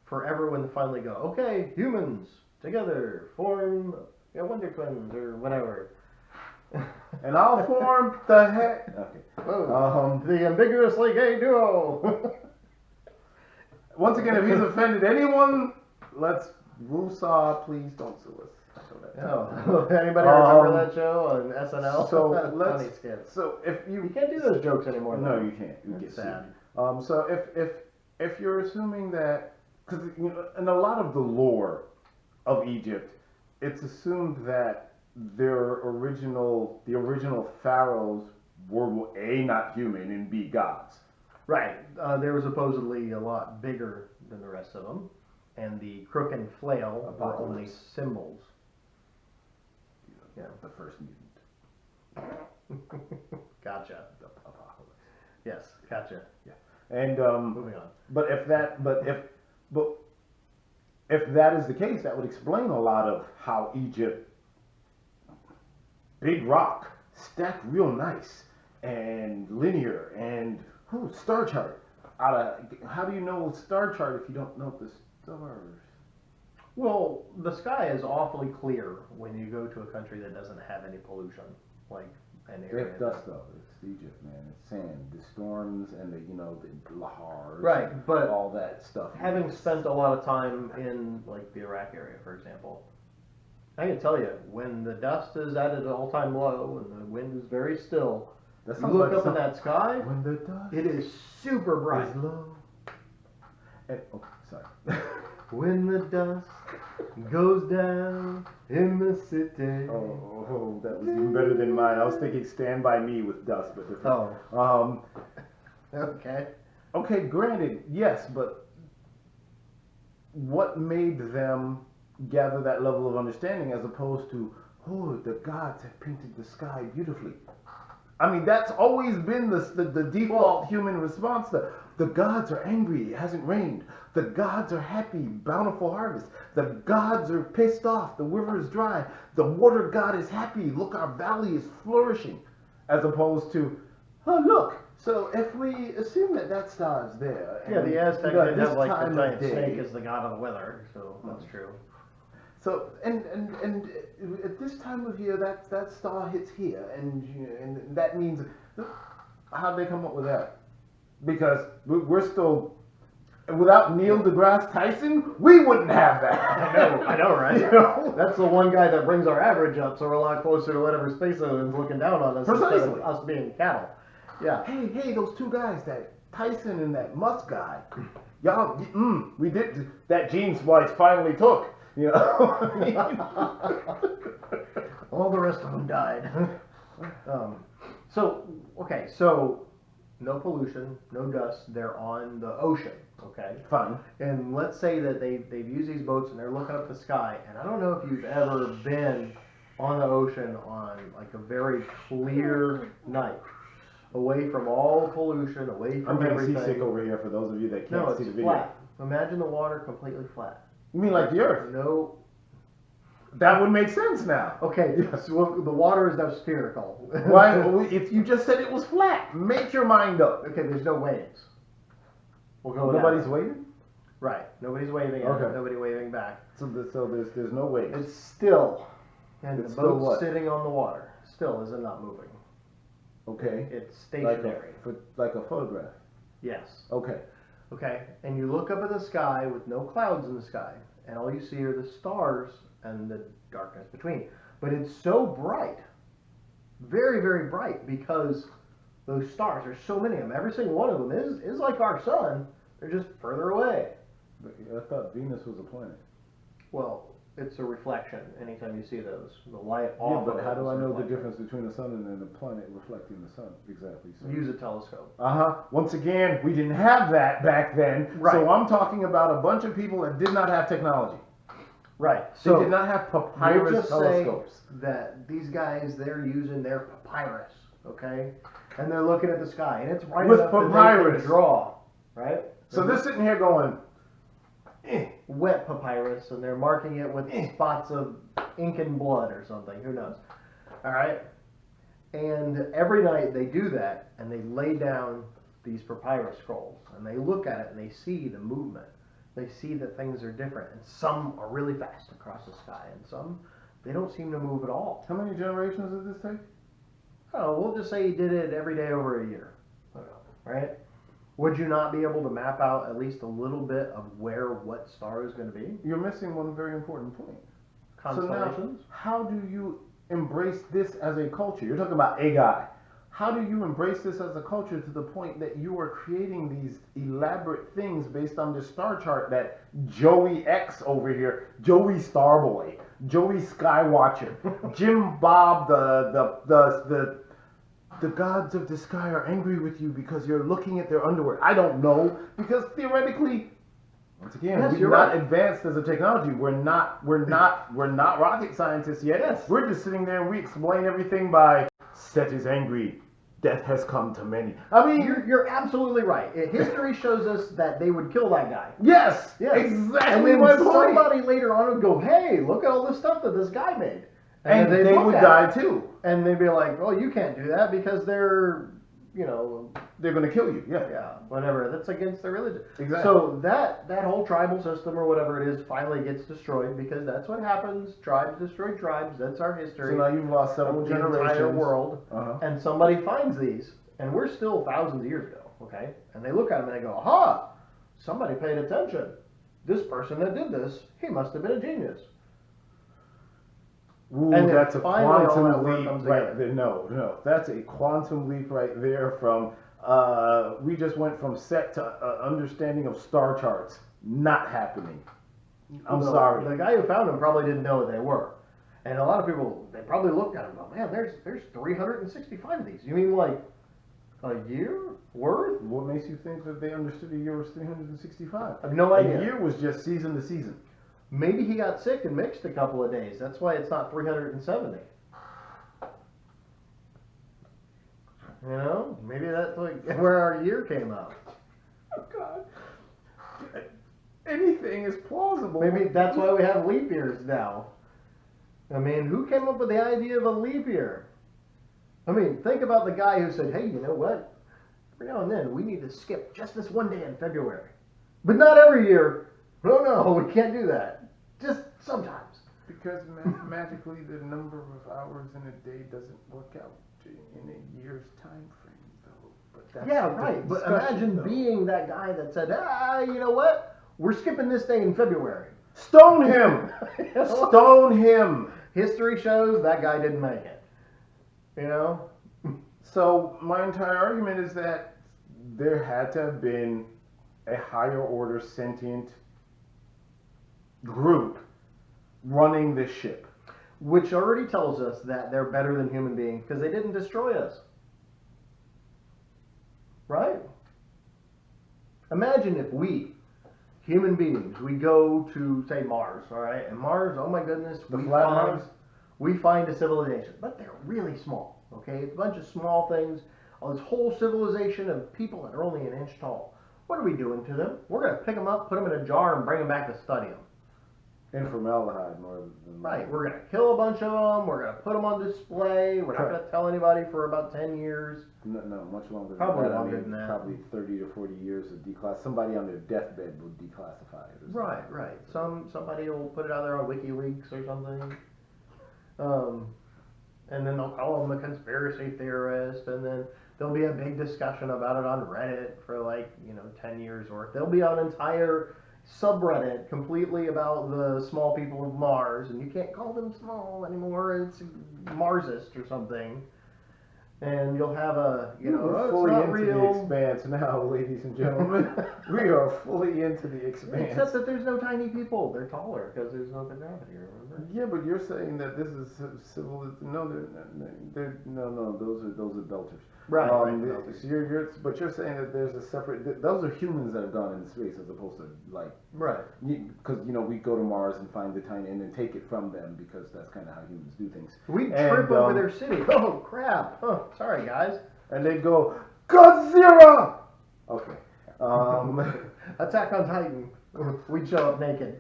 [SPEAKER 1] for everyone to finally go, okay, humans together form Wonder Twins or whatever.
[SPEAKER 2] And I'll form the head. Okay.
[SPEAKER 1] The ambiguously gay duo.
[SPEAKER 2] Once again, if he's offended anyone, Woosah, please don't sue us.
[SPEAKER 1] No. Anybody remember that show on SNL?
[SPEAKER 2] So
[SPEAKER 1] funny skit.
[SPEAKER 2] So if you
[SPEAKER 1] can't do those jokes anymore.
[SPEAKER 2] No, you can't. You get
[SPEAKER 1] sad.
[SPEAKER 2] sued. So if if you're assuming that, because you know, in a lot of the lore of Egypt, it's assumed that the original pharaohs were A, not human, and B, gods.
[SPEAKER 1] Right. They were supposedly a lot bigger than the rest of them, and the crook and flail were only
[SPEAKER 2] Apocalypse.
[SPEAKER 1] symbols.
[SPEAKER 2] Yeah, the first mutant.
[SPEAKER 1] Gotcha.
[SPEAKER 2] The apocalypse.
[SPEAKER 1] Yes, gotcha.
[SPEAKER 2] And
[SPEAKER 1] Moving on.
[SPEAKER 2] but if that is the case, that would explain a lot of how Egypt, big rock, stacked real nice and linear, and star chart. How do you know star chart if you don't know the stars?
[SPEAKER 1] Well, the sky is awfully clear when you go to a country that doesn't have any pollution, like an
[SPEAKER 2] They
[SPEAKER 1] area.
[SPEAKER 2] have dust though. It's Egypt, man. It's sand, the storms, and the lahars,
[SPEAKER 1] Right, but
[SPEAKER 2] all that stuff.
[SPEAKER 1] having spent a lot of time in like the Iraq area, for example, I can tell you when the dust is at an all-time low and the wind is very still,
[SPEAKER 2] That
[SPEAKER 1] you
[SPEAKER 2] sounds
[SPEAKER 1] look
[SPEAKER 2] like
[SPEAKER 1] up in that sky,
[SPEAKER 2] when the dust
[SPEAKER 1] it is super bright.
[SPEAKER 2] is low. And, sorry.
[SPEAKER 1] When the dust goes down in the city.
[SPEAKER 2] Oh, that was even better than mine. I was thinking "Stand by Me" with dust, but different.
[SPEAKER 1] Oh, okay.
[SPEAKER 2] Okay, granted, yes, but what made them gather that level of understanding as opposed to, oh, the gods have painted the sky beautifully? I mean, that's always been the default human response. The gods are angry, it hasn't rained. The gods are happy, bountiful harvest. The gods are pissed off, the river is dry. The water god is happy, look, our valley is flourishing. As opposed to, oh, look, so if we assume that star is there.
[SPEAKER 1] Yeah, the Aztec
[SPEAKER 2] and
[SPEAKER 1] did
[SPEAKER 2] this
[SPEAKER 1] have like the
[SPEAKER 2] time of
[SPEAKER 1] giant
[SPEAKER 2] day-
[SPEAKER 1] snake as the god of the weather, so that's true.
[SPEAKER 2] So and at this time of year, that star hits here, and that means, how'd they come up with that? Because we're still, without Neil deGrasse Tyson, we wouldn't have that.
[SPEAKER 1] I know, right?
[SPEAKER 2] You know?
[SPEAKER 1] That's the one guy that brings our average up, so we're a lot closer to whatever space alien's looking down on us instead
[SPEAKER 2] Precisely.
[SPEAKER 1] of us being cattle. Yeah.
[SPEAKER 2] Hey, those two guys, that Tyson and that Musk guy, y'all, we did that gene splice finally took. You know.
[SPEAKER 1] All the rest of them died. So no pollution, no dust. They're on the ocean, okay?
[SPEAKER 2] Fun.
[SPEAKER 1] And let's say that they've used these boats and they're looking up the sky. And I don't know if you've ever been on the ocean on like a very clear night, away from all pollution, away from
[SPEAKER 2] I'm getting
[SPEAKER 1] everything.
[SPEAKER 2] seasick over here for those of you that
[SPEAKER 1] No,
[SPEAKER 2] can't see
[SPEAKER 1] it's
[SPEAKER 2] the video.
[SPEAKER 1] flat. Imagine the water completely flat.
[SPEAKER 2] You mean like the Earth?
[SPEAKER 1] No.
[SPEAKER 2] That would make sense now.
[SPEAKER 1] Okay, so the water is now spherical.
[SPEAKER 2] Why? If you just said it was flat, make your mind up.
[SPEAKER 1] Okay, there's no waves. We'll go with
[SPEAKER 2] Nobody's
[SPEAKER 1] that.
[SPEAKER 2] waving.
[SPEAKER 1] Right. Nobody's waving.
[SPEAKER 2] Okay.
[SPEAKER 1] Nobody waving back.
[SPEAKER 2] So there's no waves.
[SPEAKER 1] It's still, and
[SPEAKER 2] It's
[SPEAKER 1] the
[SPEAKER 2] still
[SPEAKER 1] boat's
[SPEAKER 2] what?
[SPEAKER 1] sitting on the water. Still isn't not moving.
[SPEAKER 2] Okay.
[SPEAKER 1] It's
[SPEAKER 2] Like
[SPEAKER 1] stationary.
[SPEAKER 2] like a photograph.
[SPEAKER 1] Yes.
[SPEAKER 2] Okay.
[SPEAKER 1] Okay. And you look up at the sky with no clouds in the sky, and all you see are the stars and the darkness between. But it's so bright, very, very bright, because those stars, there's so many of them. Every single one of them is like our sun. They're just further away.
[SPEAKER 2] But I thought Venus was a planet.
[SPEAKER 1] Well, it's a reflection anytime you see those. The light
[SPEAKER 2] Yeah,
[SPEAKER 1] off
[SPEAKER 2] but
[SPEAKER 1] of
[SPEAKER 2] how
[SPEAKER 1] it
[SPEAKER 2] do
[SPEAKER 1] is
[SPEAKER 2] I
[SPEAKER 1] a
[SPEAKER 2] know the
[SPEAKER 1] reflection.
[SPEAKER 2] difference between the sun and then the planet reflecting the sun? Exactly. So.
[SPEAKER 1] Use a telescope.
[SPEAKER 2] Once again, we didn't have that back then.
[SPEAKER 1] Right.
[SPEAKER 2] So I'm talking about a bunch of people that did not have technology.
[SPEAKER 1] Right.
[SPEAKER 2] They
[SPEAKER 1] So
[SPEAKER 2] did not have
[SPEAKER 1] we'll
[SPEAKER 2] papyrus
[SPEAKER 1] just
[SPEAKER 2] telescopes.
[SPEAKER 1] say that these guys, they're using their papyrus, okay? And they're looking at the sky, and it's right
[SPEAKER 2] With
[SPEAKER 1] enough that they
[SPEAKER 2] papyrus.
[SPEAKER 1] can draw, right?
[SPEAKER 2] So they're sitting here going,
[SPEAKER 1] Wet papyrus, and they're marking it with spots of ink and blood or something. Who knows? All right. And every night they do that, and they lay down these papyrus scrolls, and they look at it, and they see the movement. They see that things are different, and some are really fast across the sky, and some they don't seem to move at all.
[SPEAKER 2] how many generations did this take?
[SPEAKER 1] Oh, we'll just say he did it every day over a year, right? Would you not be able to map out at least a little bit of where what star is going to be?
[SPEAKER 2] You're missing one very important point. So now,
[SPEAKER 1] Constellations?
[SPEAKER 2] how do you embrace this as a culture? You're talking about a guy. how do you embrace this as a culture to the point that you are creating these elaborate things based on this star chart that Joey X over here, Joey Starboy, Joey Skywatcher, Jim Bob, the gods of the sky are angry with you because you're looking at their underwear. I don't know, because theoretically, once again,
[SPEAKER 1] Yes,
[SPEAKER 2] we've
[SPEAKER 1] you're
[SPEAKER 2] not
[SPEAKER 1] right.
[SPEAKER 2] advanced as a technology. We're not rocket scientists yet.
[SPEAKER 1] Yes.
[SPEAKER 2] We're just sitting there and we explain everything by Set is angry. Death has come to many. I mean,
[SPEAKER 1] You're absolutely right. History shows us that they would kill that guy.
[SPEAKER 2] yes,
[SPEAKER 1] Yes.
[SPEAKER 2] exactly
[SPEAKER 1] And then
[SPEAKER 2] my point.
[SPEAKER 1] somebody later on would go, "Hey, look at all this stuff that this guy made,"
[SPEAKER 2] And
[SPEAKER 1] then they'd
[SPEAKER 2] they
[SPEAKER 1] look
[SPEAKER 2] would
[SPEAKER 1] at
[SPEAKER 2] die
[SPEAKER 1] it,
[SPEAKER 2] too.
[SPEAKER 1] and they'd be like, "Oh, you can't do that because they're,
[SPEAKER 2] They're gonna kill you. Yeah.
[SPEAKER 1] yeah, whatever. That's against their religion."
[SPEAKER 2] Exactly.
[SPEAKER 1] So that whole tribal system or whatever it is finally gets destroyed because that's what happens. Tribes destroy tribes. That's our history.
[SPEAKER 2] So now you've lost several
[SPEAKER 1] the
[SPEAKER 2] generations.
[SPEAKER 1] entire world,
[SPEAKER 2] Uh-huh.
[SPEAKER 1] and somebody finds these, and we're still thousands of years ago, okay? And they look at them and they go, "Aha! Somebody paid attention. This person that did this, he must have been a genius."
[SPEAKER 2] Ooh,
[SPEAKER 1] And then
[SPEAKER 2] that's a
[SPEAKER 1] finally all that
[SPEAKER 2] quantum
[SPEAKER 1] work
[SPEAKER 2] leap
[SPEAKER 1] comes
[SPEAKER 2] right
[SPEAKER 1] together.
[SPEAKER 2] there. No, that's a quantum leap right there from, we just went from set to understanding of star charts not happening. I'm
[SPEAKER 1] The-
[SPEAKER 2] sorry.
[SPEAKER 1] The guy who found them probably didn't know what they were. And a lot of people, they probably looked at them and go, "Man, there's 365 of these. You mean like a year worth?"
[SPEAKER 2] What makes you think that they understood a year was 365?
[SPEAKER 1] I have no idea.
[SPEAKER 2] A year was just season to season.
[SPEAKER 1] Maybe he got sick and mixed a couple of days. That's why it's not 370. Maybe that's like where our year came out.
[SPEAKER 2] Oh, God. Anything is plausible.
[SPEAKER 1] Maybe that's why we have leap years now. I mean, who came up with the idea of a leap year? I mean, think about the guy who said, "Hey, you know what? Every now and then we need to skip just this one day in February. But not every year. No, we can't do that. Just sometimes."
[SPEAKER 2] Because mathematically, the number of hours in a day doesn't work out in a year's time frame, though. But that's
[SPEAKER 1] Yeah,
[SPEAKER 2] a different
[SPEAKER 1] right. But
[SPEAKER 2] discussion,
[SPEAKER 1] imagine
[SPEAKER 2] though.
[SPEAKER 1] being that guy that said, "You know what? We're skipping this day in February."
[SPEAKER 2] Stone him! Stone him!
[SPEAKER 1] History shows that guy didn't make it. You know?
[SPEAKER 2] So my entire argument is that there had to have been a higher order sentient group running this ship.
[SPEAKER 1] Which already tells us that they're better than human beings because they didn't destroy us. Right? Imagine if we, human beings, we go to, say, Mars, all right? And Mars, oh my goodness,
[SPEAKER 2] The flat Mars?
[SPEAKER 1] we find a civilization. But they're really small, okay? It's a bunch of small things. This whole civilization of people that are only an inch tall. What are we doing to them? We're going to pick them up, put them in a jar, and bring them back to study them.
[SPEAKER 2] In formaldehyde more than
[SPEAKER 1] Right, we're going to kill a bunch of them, we're going to put them on display, we're not going to tell anybody for about 10 years.
[SPEAKER 2] No, much longer than
[SPEAKER 1] Probably
[SPEAKER 2] that.
[SPEAKER 1] longer than that.
[SPEAKER 2] Probably 30 to 40 years of declass. Somebody on their deathbed will declassify it.
[SPEAKER 1] Right. Somebody will put it out there on WikiLeaks or something. And then they'll call them a conspiracy theorist, and then there'll be a big discussion about it on Reddit for 10 years worth. There'll be an entire subreddit completely about the small people of Mars, and you can't call them small anymore. It's Marsist or something. And you'll have
[SPEAKER 2] We're
[SPEAKER 1] it's
[SPEAKER 2] fully
[SPEAKER 1] not
[SPEAKER 2] into the
[SPEAKER 1] real.
[SPEAKER 2] expanse now, ladies and gentlemen. We are fully into the expanse.
[SPEAKER 1] Except that there's no tiny people. They're taller because there's no gravity, remember?
[SPEAKER 2] Yeah, but you're saying that this is civil. No, no. Those are belters.
[SPEAKER 1] Right.
[SPEAKER 2] So but you're saying that there's a separate. Those are humans that have gone into space as opposed to
[SPEAKER 1] Right.
[SPEAKER 2] because we go to Mars and find the tiny and then take it from them because that's kind of how humans do things.
[SPEAKER 1] We trip over their city. Oh crap! Oh, sorry guys.
[SPEAKER 2] And they go Godzilla. Okay.
[SPEAKER 1] Attack on Titan. We'd show up naked.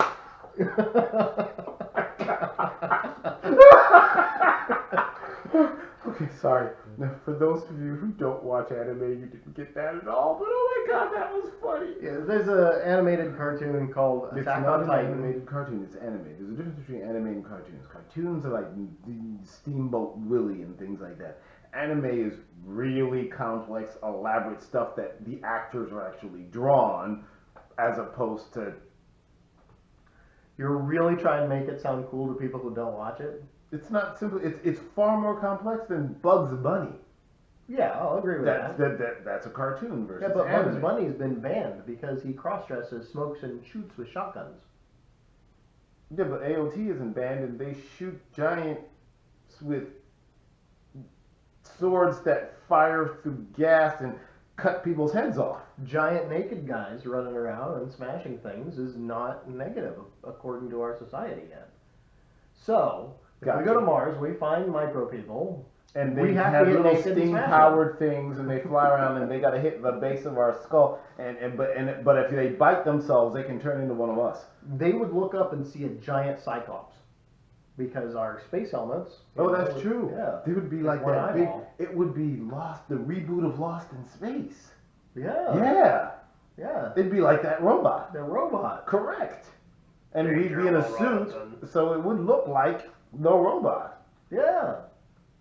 [SPEAKER 2] Okay, sorry. Now, for those of you who don't watch anime, you didn't get that at all. But oh my god, that was funny.
[SPEAKER 1] Yeah, there's an animated cartoon called
[SPEAKER 2] It's
[SPEAKER 1] Attack
[SPEAKER 2] not
[SPEAKER 1] on
[SPEAKER 2] an
[SPEAKER 1] Titan.
[SPEAKER 2] animated cartoon. It's anime. There's a difference between anime and cartoons. Cartoons are like the Steamboat Willie and things like that. Anime is really complex, elaborate stuff that the actors are actually drawn, as opposed to.
[SPEAKER 1] You're really trying to make it sound cool to people who don't watch it?
[SPEAKER 2] It's not simple. It's far more complex than Bugs Bunny.
[SPEAKER 1] Yeah, I'll agree with
[SPEAKER 2] That's a cartoon versus
[SPEAKER 1] Yeah, but Bugs
[SPEAKER 2] anime.
[SPEAKER 1] Bunny's been banned because he cross-dresses, smokes, and shoots with shotguns.
[SPEAKER 2] Yeah, but AOT isn't banned, and they shoot giants with swords that fire through gas and cut people's heads off.
[SPEAKER 1] Giant naked guys running around and smashing things is not negative according to our society yet. So, if we go to Mars, we find micro people.
[SPEAKER 2] And
[SPEAKER 1] We
[SPEAKER 2] they
[SPEAKER 1] have to
[SPEAKER 2] have
[SPEAKER 1] get
[SPEAKER 2] little
[SPEAKER 1] naked and
[SPEAKER 2] steam
[SPEAKER 1] smash
[SPEAKER 2] powered things, and they fly around, and they got to hit the base of our skull. But if they bite themselves, they can turn into one of us.
[SPEAKER 1] They would look up and see a giant cyclops because our space helmets.
[SPEAKER 2] Oh, that's true.
[SPEAKER 1] Yeah,
[SPEAKER 2] They would be
[SPEAKER 1] like
[SPEAKER 2] like
[SPEAKER 1] one
[SPEAKER 2] that big.
[SPEAKER 1] eyeball.
[SPEAKER 2] It would be Lost, the reboot of Lost in Space.
[SPEAKER 1] Yeah,
[SPEAKER 2] Yeah,
[SPEAKER 1] yeah.
[SPEAKER 2] it'd be like that robot.
[SPEAKER 1] They're robot.
[SPEAKER 2] Correct. And
[SPEAKER 1] Danger,
[SPEAKER 2] we'd be in a
[SPEAKER 1] Will
[SPEAKER 2] suit,
[SPEAKER 1] Robinson.
[SPEAKER 2] so it would look like the robot.
[SPEAKER 1] Yeah.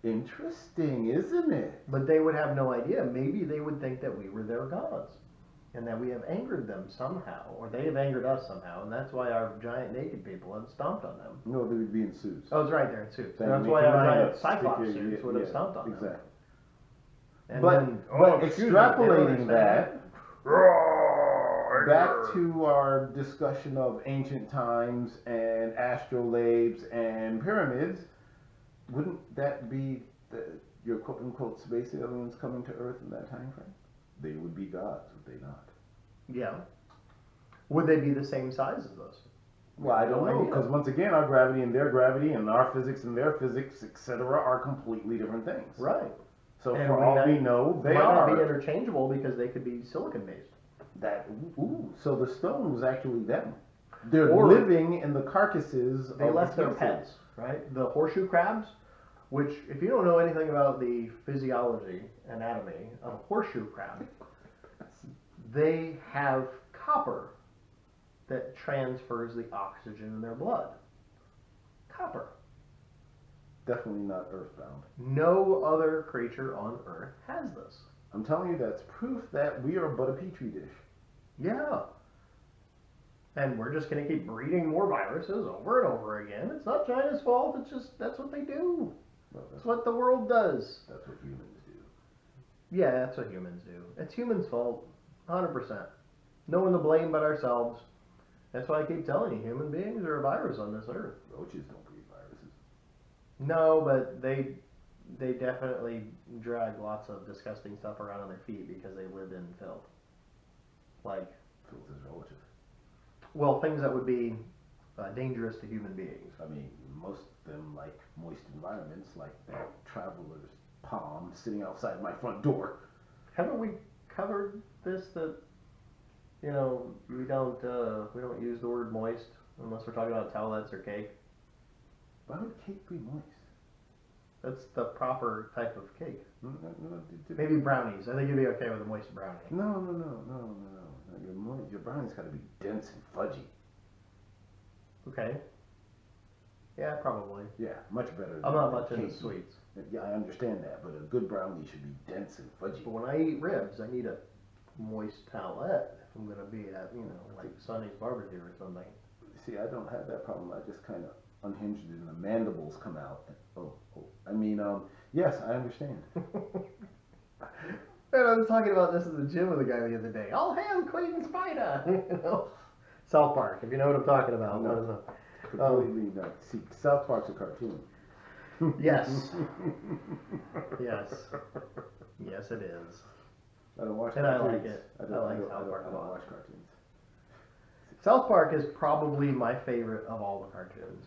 [SPEAKER 2] Interesting, isn't it?
[SPEAKER 1] But they would have no idea. Maybe they would think that we were their gods and that we have angered them somehow, or they have angered us somehow, and that's why our giant naked people have stomped on them.
[SPEAKER 2] No, they would be in suits.
[SPEAKER 1] Oh, it's right there in suits.
[SPEAKER 2] Then
[SPEAKER 1] That's
[SPEAKER 2] we
[SPEAKER 1] why
[SPEAKER 2] can
[SPEAKER 1] our
[SPEAKER 2] line
[SPEAKER 1] giant
[SPEAKER 2] up,
[SPEAKER 1] cyclops
[SPEAKER 2] stick your-
[SPEAKER 1] suits would have stomped on them.
[SPEAKER 2] Exactly.
[SPEAKER 1] And
[SPEAKER 2] But,
[SPEAKER 1] then,
[SPEAKER 2] but
[SPEAKER 1] excuse me, they don't
[SPEAKER 2] extrapolating
[SPEAKER 1] understand
[SPEAKER 2] that
[SPEAKER 1] Roar!
[SPEAKER 2] back to our discussion of ancient times and astrolabes and pyramids, wouldn't that be your quote unquote space aliens coming to Earth in that time frame? They would be gods, would they not?
[SPEAKER 1] Yeah. Would they be the same size as us?
[SPEAKER 2] Well, I don't
[SPEAKER 1] No
[SPEAKER 2] know,
[SPEAKER 1] idea.
[SPEAKER 2] because once again, our gravity and their gravity and our physics and their physics, etc., are completely different things.
[SPEAKER 1] Right.
[SPEAKER 2] So
[SPEAKER 1] And
[SPEAKER 2] for all we know, they
[SPEAKER 1] might not be
[SPEAKER 2] are
[SPEAKER 1] interchangeable because they could be silicon based.
[SPEAKER 2] that. Ooh, so the stone was actually them. They're
[SPEAKER 1] Or
[SPEAKER 2] living in the carcasses.
[SPEAKER 1] They
[SPEAKER 2] of
[SPEAKER 1] left
[SPEAKER 2] the
[SPEAKER 1] their
[SPEAKER 2] species.
[SPEAKER 1] pets, right? The horseshoe crabs, which, if you don't know anything about the physiology, anatomy of a horseshoe crab, they have copper that transfers the oxygen in their blood. Copper.
[SPEAKER 2] Definitely not earthbound.
[SPEAKER 1] No other creature on Earth has this.
[SPEAKER 2] I'm telling you, that's proof that we are but a petri dish.
[SPEAKER 1] Yeah. And we're just going to keep breeding more viruses over and over again. It's not China's fault. It's just, that's what they do.
[SPEAKER 2] Well,
[SPEAKER 1] That's what the world does.
[SPEAKER 2] that's what humans do.
[SPEAKER 1] Yeah, that's what humans do. It's humans' fault. 100%. No one to blame but ourselves. That's why I keep telling you, human beings are a virus on this earth.
[SPEAKER 2] Roaches don't breed viruses.
[SPEAKER 1] No, but they definitely drag lots of disgusting stuff around on their feet because they live in filth. Like,
[SPEAKER 2] Filth is relative.
[SPEAKER 1] well, things that would be dangerous to human beings.
[SPEAKER 2] I mean, most of them like moist environments, like that traveler's palm sitting outside my front door.
[SPEAKER 1] Haven't we covered this? That we don't use the word moist unless we're talking about towelettes or cake.
[SPEAKER 2] Why would cake be moist?
[SPEAKER 1] That's the proper type of cake.
[SPEAKER 2] No,
[SPEAKER 1] Maybe brownies. I think you'd be okay with a moist brownie.
[SPEAKER 2] No. Your brownie's got to be dense and fudgy.
[SPEAKER 1] Okay. Yeah, probably.
[SPEAKER 2] Yeah, much better.
[SPEAKER 1] I'm not much
[SPEAKER 2] cake.
[SPEAKER 1] into sweets.
[SPEAKER 2] Yeah, I understand that, but a good brownie should be dense and fudgy.
[SPEAKER 1] But when I eat ribs, I need a moist towelette if I'm gonna be at like Sonny's barbecue or something.
[SPEAKER 2] See, I don't have that problem. I just kind of unhinged it and the mandibles come out. Yes, I understand.
[SPEAKER 1] And I was talking about this at the gym with a guy the other day. All hail Queen Spider! South Park, if you know what I'm talking about.
[SPEAKER 2] No.
[SPEAKER 1] Let us know.
[SPEAKER 2] Completely not. See, South Park's a cartoon.
[SPEAKER 1] Yes. Yes. Yes, it is.
[SPEAKER 2] I don't watch
[SPEAKER 1] And I
[SPEAKER 2] cartoons.
[SPEAKER 1] like it.
[SPEAKER 2] I
[SPEAKER 1] I
[SPEAKER 2] don't,
[SPEAKER 1] like
[SPEAKER 2] I don't,
[SPEAKER 1] South
[SPEAKER 2] I don't,
[SPEAKER 1] Park
[SPEAKER 2] I
[SPEAKER 1] a
[SPEAKER 2] don't
[SPEAKER 1] lot.
[SPEAKER 2] watch cartoons.
[SPEAKER 1] South Park is probably my favorite of all the cartoons.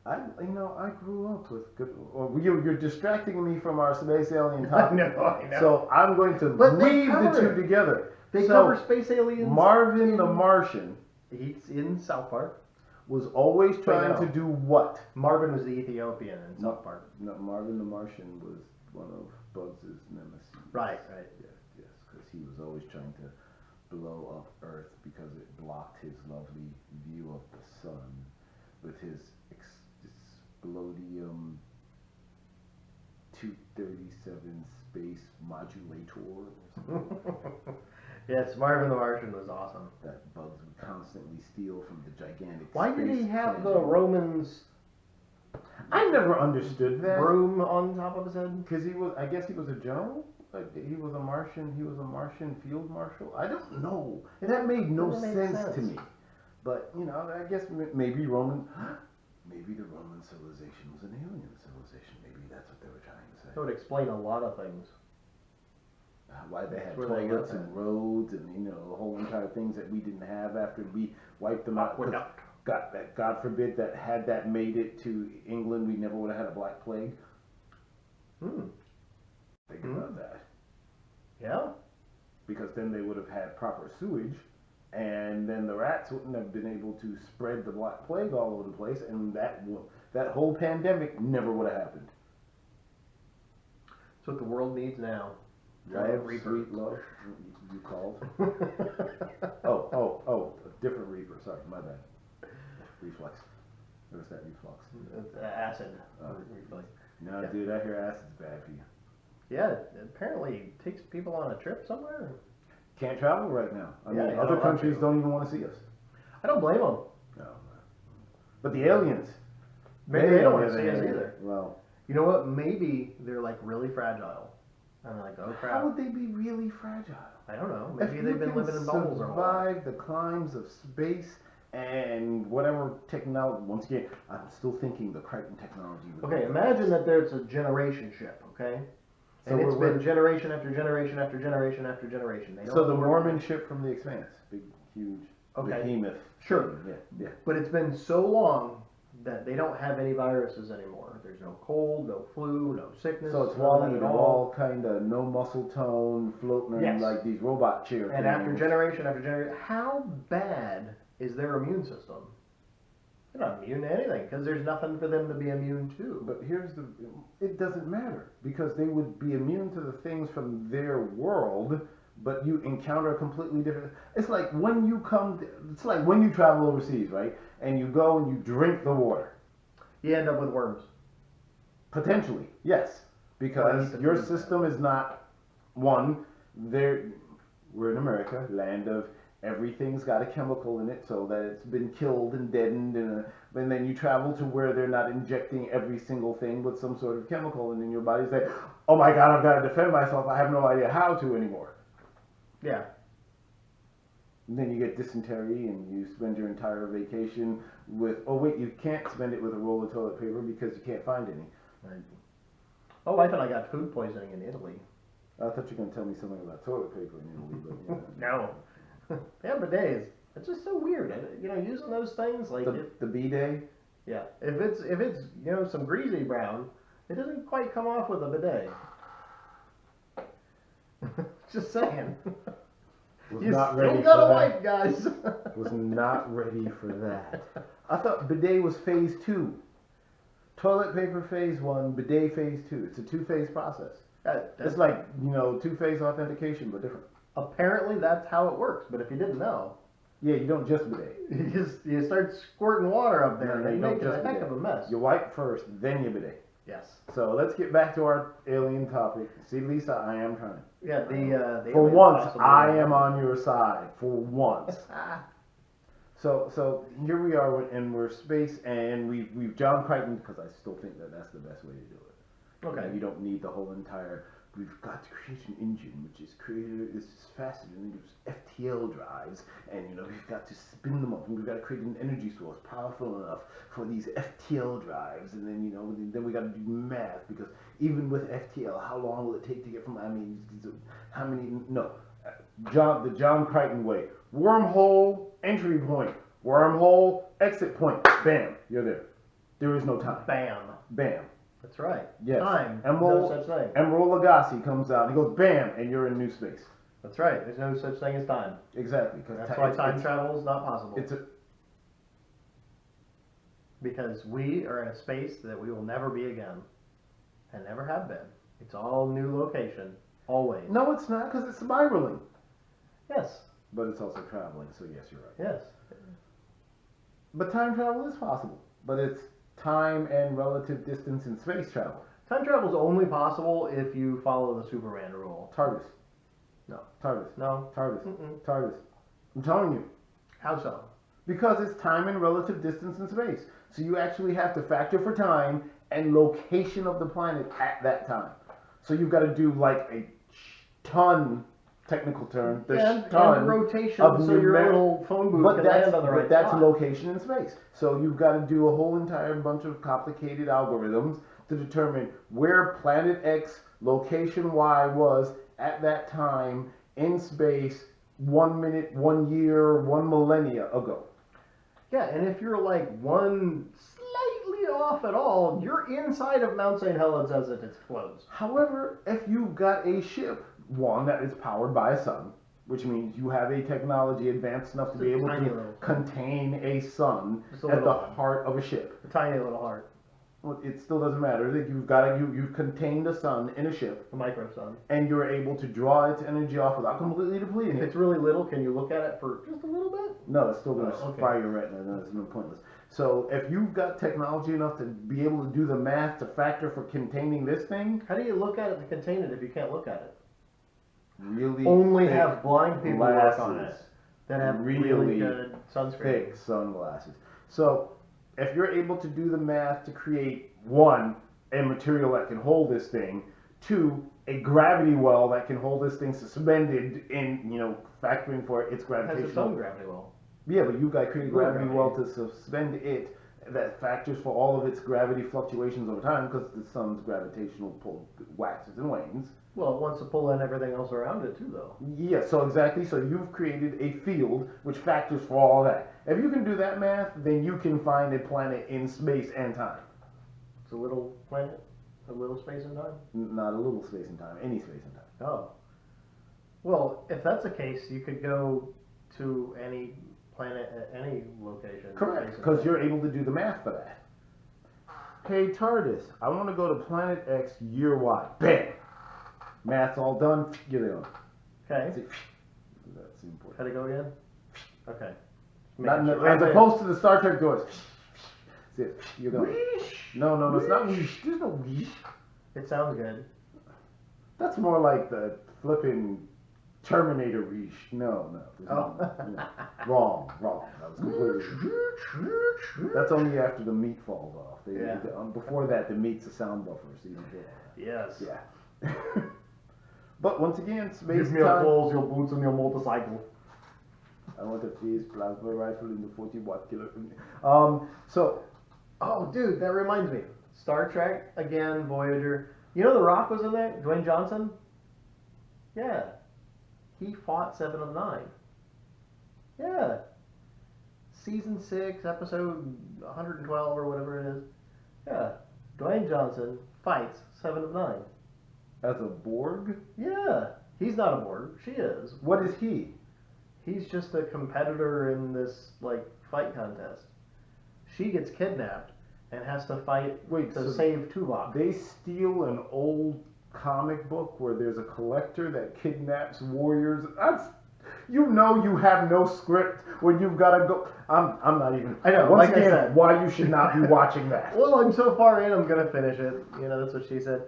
[SPEAKER 2] I grew up with good. Well, you're distracting me from our space alien
[SPEAKER 1] I
[SPEAKER 2] topic.
[SPEAKER 1] know.
[SPEAKER 2] So I'm going to
[SPEAKER 1] But they
[SPEAKER 2] weave the
[SPEAKER 1] cover
[SPEAKER 2] two
[SPEAKER 1] it.
[SPEAKER 2] together.
[SPEAKER 1] They
[SPEAKER 2] So,
[SPEAKER 1] cover space aliens.
[SPEAKER 2] Marvin the Martian
[SPEAKER 1] He's in South Park.
[SPEAKER 2] was always trying
[SPEAKER 1] now.
[SPEAKER 2] to do what?
[SPEAKER 1] Marvin was the Ethiopian in South Park.
[SPEAKER 2] No, Marvin the Martian was one of Bugs' nemesis.
[SPEAKER 1] Right.
[SPEAKER 2] Yes, because he was always trying to blow up Earth because it blocked his lovely view of the sun with his Explodium 237 space modulator or something.
[SPEAKER 1] Yes, Marvin the Martian was awesome.
[SPEAKER 2] That Bugs would constantly steal from the gigantic
[SPEAKER 1] Why did he
[SPEAKER 2] space
[SPEAKER 1] have the
[SPEAKER 2] engine.
[SPEAKER 1] Romans
[SPEAKER 2] I never understood that.
[SPEAKER 1] broom on top of his head?
[SPEAKER 2] Because I guess he was a general? He was a Martian. He was a Martian field marshal. I don't know. That made no
[SPEAKER 1] Doesn't make
[SPEAKER 2] sense to me. But you know, I guess maybe Roman. Maybe the Roman civilization was an alien civilization. Maybe that's what they were trying to say.
[SPEAKER 1] That would explain a lot of things.
[SPEAKER 2] Why they had
[SPEAKER 1] That's where they got
[SPEAKER 2] toilets and roads and you know a whole entire things that we didn't have after we wiped them out.
[SPEAKER 1] Aqueduct.
[SPEAKER 2] Got that, God forbid that had that made it to England, we never would have had a Black Plague. Think about that.
[SPEAKER 1] Yeah.
[SPEAKER 2] Because then they would have had proper sewage, and then the rats wouldn't have been able to spread the Black Plague all over the place, and that whole pandemic never would have happened.
[SPEAKER 1] That's what the world needs now.
[SPEAKER 2] Love, sweet love, you called. oh, a different Reaper. Sorry, my bad. Reflux. What is that reflux?
[SPEAKER 1] It's acid. Reflux.
[SPEAKER 2] No,
[SPEAKER 1] Yeah.
[SPEAKER 2] dude, I hear acid's bad for you.
[SPEAKER 1] Yeah, it apparently takes people on a trip somewhere.
[SPEAKER 2] Can't travel right now. I mean,
[SPEAKER 1] Yeah,
[SPEAKER 2] other
[SPEAKER 1] no,
[SPEAKER 2] countries don't even want to see us.
[SPEAKER 1] I don't blame them.
[SPEAKER 2] No. But the aliens.
[SPEAKER 1] Maybe they don't want to see us either.
[SPEAKER 2] Well,
[SPEAKER 1] You know what? Maybe they're like really fragile. And they're like, oh crap.
[SPEAKER 2] how would they be really fragile?
[SPEAKER 1] I don't know.
[SPEAKER 2] If
[SPEAKER 1] Maybe
[SPEAKER 2] you
[SPEAKER 1] they've been
[SPEAKER 2] can
[SPEAKER 1] living in bubbles or what.
[SPEAKER 2] survive the climbs of space and whatever technology. Once again, I'm still thinking the Crichton technology.
[SPEAKER 1] Okay, imagine that there's a generation ship, okay?
[SPEAKER 2] So
[SPEAKER 1] And it's
[SPEAKER 2] we're-
[SPEAKER 1] been generation after generation after generation after generation. They
[SPEAKER 2] So
[SPEAKER 1] don't
[SPEAKER 2] the
[SPEAKER 1] work-
[SPEAKER 2] Mormon ship from the Expanse, big, huge,
[SPEAKER 1] Okay.
[SPEAKER 2] behemoth.
[SPEAKER 1] Sure.
[SPEAKER 2] Yeah.
[SPEAKER 1] But it's been so long that they don't have any viruses anymore. There's no cold, no flu, no sickness.
[SPEAKER 2] So it's
[SPEAKER 1] none of that
[SPEAKER 2] Wally,
[SPEAKER 1] at
[SPEAKER 2] they're
[SPEAKER 1] all.
[SPEAKER 2] all kind of no muscle tone, floating in
[SPEAKER 1] Yes.
[SPEAKER 2] like these robot chair
[SPEAKER 1] And
[SPEAKER 2] things.
[SPEAKER 1] after generation after generation, how bad is their immune system? They're not immune to anything because there's nothing for them to be immune to.
[SPEAKER 2] But it doesn't matter because they would be immune to the things from their world, but you encounter a completely different. It's like when you travel overseas, right? And you go and you drink the water.
[SPEAKER 1] You end up with worms.
[SPEAKER 2] Potentially, yes, because your system is not one. We're in America, land of everything's got a chemical in it, so that it's been killed and deadened, and then you travel to where they're not injecting every single thing with some sort of chemical, and then your body's like, oh my God, I've got to defend myself. I have no idea how to anymore.
[SPEAKER 1] Yeah.
[SPEAKER 2] And then you get dysentery, and you spend your entire vacation with. Oh wait, you can't spend it with a roll of toilet paper because you can't find any.
[SPEAKER 1] Right. Oh, I thought I got food poisoning in Italy.
[SPEAKER 2] I thought you were gonna tell me something about toilet paper in Italy, but yeah.
[SPEAKER 1] No. They have bidets. It's just so weird. You know, using those things like
[SPEAKER 2] the bidet.
[SPEAKER 1] yeah. If it's some greasy brown, it doesn't quite come off with a bidet. Just saying.
[SPEAKER 2] Was
[SPEAKER 1] You
[SPEAKER 2] not
[SPEAKER 1] still
[SPEAKER 2] ready
[SPEAKER 1] got
[SPEAKER 2] for
[SPEAKER 1] a
[SPEAKER 2] that.
[SPEAKER 1] wipe, guys.
[SPEAKER 2] Was not ready for that. I thought bidet was phase 2. Toilet paper phase 1, bidet phase 2. It's a 2-phase process. It's like, 2-phase authentication, but different.
[SPEAKER 1] Apparently that's how it works. But if you didn't know,
[SPEAKER 2] Yeah, you don't just bidet.
[SPEAKER 1] you start squirting water up there
[SPEAKER 2] No,
[SPEAKER 1] and
[SPEAKER 2] you
[SPEAKER 1] you
[SPEAKER 2] don't
[SPEAKER 1] make
[SPEAKER 2] just
[SPEAKER 1] a heck
[SPEAKER 2] bidet.
[SPEAKER 1] of a mess.
[SPEAKER 2] You wipe first, then you bidet.
[SPEAKER 1] Yes.
[SPEAKER 2] So let's get back to our alien topic. See, Lisa, I am trying.
[SPEAKER 1] Yeah. The
[SPEAKER 2] For
[SPEAKER 1] alien
[SPEAKER 2] once,
[SPEAKER 1] possibly-
[SPEAKER 2] I am on your side. For once.
[SPEAKER 1] Ah.
[SPEAKER 2] So here we are, and we're space, and we've John Crichton, because I still think that that's the best way to do it.
[SPEAKER 1] Okay.
[SPEAKER 2] You don't need the whole entire. We've got to create an engine, which is created. This is faster than FTL drives, and we've got to spin them up, and we've got to create an energy source powerful enough for these FTL drives, and then we got to do math because even with FTL, how long will it take to get from? How many? No, the John Crichton way. Wormhole entry point. Wormhole exit point. Bam, you're there. There is no time.
[SPEAKER 1] Bam.
[SPEAKER 2] Bam.
[SPEAKER 1] That's right.
[SPEAKER 2] Yes.
[SPEAKER 1] Time.
[SPEAKER 2] Emerald,
[SPEAKER 1] No such thing.
[SPEAKER 2] Emerald Lagasse comes out and he goes bam, and you're in new space.
[SPEAKER 1] That's right. There's no such thing as time.
[SPEAKER 2] Exactly.
[SPEAKER 1] That's why time travel is not possible. Because we are in a space that we will never be again, and never have been. It's all new location, always.
[SPEAKER 2] No, it's not, because it's spiraling.
[SPEAKER 1] Yes.
[SPEAKER 2] But it's also traveling, so yes, you're right.
[SPEAKER 1] Yes.
[SPEAKER 2] But time travel is possible. But it's time and relative distance in space travel.
[SPEAKER 1] Time travel is only possible if you follow the Superman rule.
[SPEAKER 2] TARDIS.
[SPEAKER 1] No.
[SPEAKER 2] TARDIS.
[SPEAKER 1] No.
[SPEAKER 2] TARDIS.
[SPEAKER 1] Mm-mm.
[SPEAKER 2] TARDIS. I'm telling you.
[SPEAKER 1] How so?
[SPEAKER 2] Because it's time and relative distance in space. So you actually have to factor for time and location of the planet at that time. So you've got to do like a ton, technical term, the
[SPEAKER 1] and
[SPEAKER 2] ton
[SPEAKER 1] rotation,
[SPEAKER 2] of
[SPEAKER 1] so your
[SPEAKER 2] numeric.
[SPEAKER 1] little phone booth can land on the right
[SPEAKER 2] But that's
[SPEAKER 1] spot.
[SPEAKER 2] location in space. So you've got to do a whole entire bunch of complicated algorithms to determine where planet X, location Y was at that time in space 1 minute, 1 year, 1 millennia ago.
[SPEAKER 1] Yeah, and if you're like one slightly off at all, you're inside of Mount St. Helens as it is closed.
[SPEAKER 2] However, if you've got a ship, one that is powered by a sun, which means you have a technology advanced enough to be able to contain a sun at the heart of a ship.
[SPEAKER 1] A tiny little heart.
[SPEAKER 2] Well, it still doesn't matter. You've contained a sun in a ship,
[SPEAKER 1] A micro sun.
[SPEAKER 2] and you're able to draw its energy off without completely depleting
[SPEAKER 1] If
[SPEAKER 2] it.
[SPEAKER 1] it's really little, can you look at it for just a little bit?
[SPEAKER 2] No, it's still going to
[SPEAKER 1] okay.
[SPEAKER 2] fry your retina. No, it's no pointless. So if you've got technology enough to be able to do the math to factor for containing this thing,
[SPEAKER 1] How do you look at it to contain it if you can't look at it?
[SPEAKER 2] really
[SPEAKER 1] Only
[SPEAKER 2] thick
[SPEAKER 1] have blind people work on it
[SPEAKER 2] glasses.
[SPEAKER 1] that have really good sunscreen.
[SPEAKER 2] Thick sunglasses. So if you're able to do the math to create one, a material that can hold this thing, two, a gravity well that can hold this thing suspended in, factoring for its
[SPEAKER 1] It has
[SPEAKER 2] gravitational.
[SPEAKER 1] its own gravity well.
[SPEAKER 2] Yeah, but you've got to create a gravity
[SPEAKER 1] Gravity.
[SPEAKER 2] well to suspend it that factors for all of its gravity fluctuations over time because the sun's gravitational pull waxes and wanes.
[SPEAKER 1] Well, it wants to pull in everything else around it too, though.
[SPEAKER 2] Yeah, so exactly. So you've created a field which factors for all that. If you can do that math, then you can find a planet in space and time.
[SPEAKER 1] It's a little planet, a little space and time.
[SPEAKER 2] Not a little space and time, any space and time.
[SPEAKER 1] Oh. Well, if that's the case, you could go to any planet at any location.
[SPEAKER 2] Correct, because you're able to do the math for that. Hey TARDIS, I want to go to planet X year Y. Bam! Math's all done. You're there.
[SPEAKER 1] Okay.
[SPEAKER 2] That's important.
[SPEAKER 1] How'd it go again? Okay.
[SPEAKER 2] As opposed to the Star Trek doors. See it. You're going. No, it's not whoosh. There's no whoosh.
[SPEAKER 1] It sounds good.
[SPEAKER 2] That's more like the flipping Terminator whoosh. No.
[SPEAKER 1] Oh.
[SPEAKER 2] No. Wrong. That was completely. That's only after the meat falls off. Before that, the meat's a sound buffer, so you don't hear that.
[SPEAKER 1] Yes.
[SPEAKER 2] Yeah. But once again, space
[SPEAKER 1] Give me your
[SPEAKER 2] time.
[SPEAKER 1] clothes, your boots, and your motorcycle.
[SPEAKER 2] I want a phase plasma rifle in the 40-watt killer.
[SPEAKER 1] Oh, dude, that reminds me. Star Trek again, Voyager. You know The Rock was in there? Dwayne Johnson? Yeah. He fought 7 of 9. Yeah. Season 6, episode 112 or whatever it is. Yeah. Dwayne Johnson fights 7 of 9.
[SPEAKER 2] As a Borg?
[SPEAKER 1] Yeah. He's not a Borg. She is.
[SPEAKER 2] What is he?
[SPEAKER 1] He's just a competitor in this, fight contest. She gets kidnapped and has to fight to save Tuvok.
[SPEAKER 2] They steal an old comic book where there's a collector that kidnaps warriors. You have no script when you've got to go. I'm not even.
[SPEAKER 1] I know.
[SPEAKER 2] Once
[SPEAKER 1] like
[SPEAKER 2] again,
[SPEAKER 1] I said,
[SPEAKER 2] why you should not be watching that.
[SPEAKER 1] Well, I'm so far in, I'm gonna finish it. That's what she said.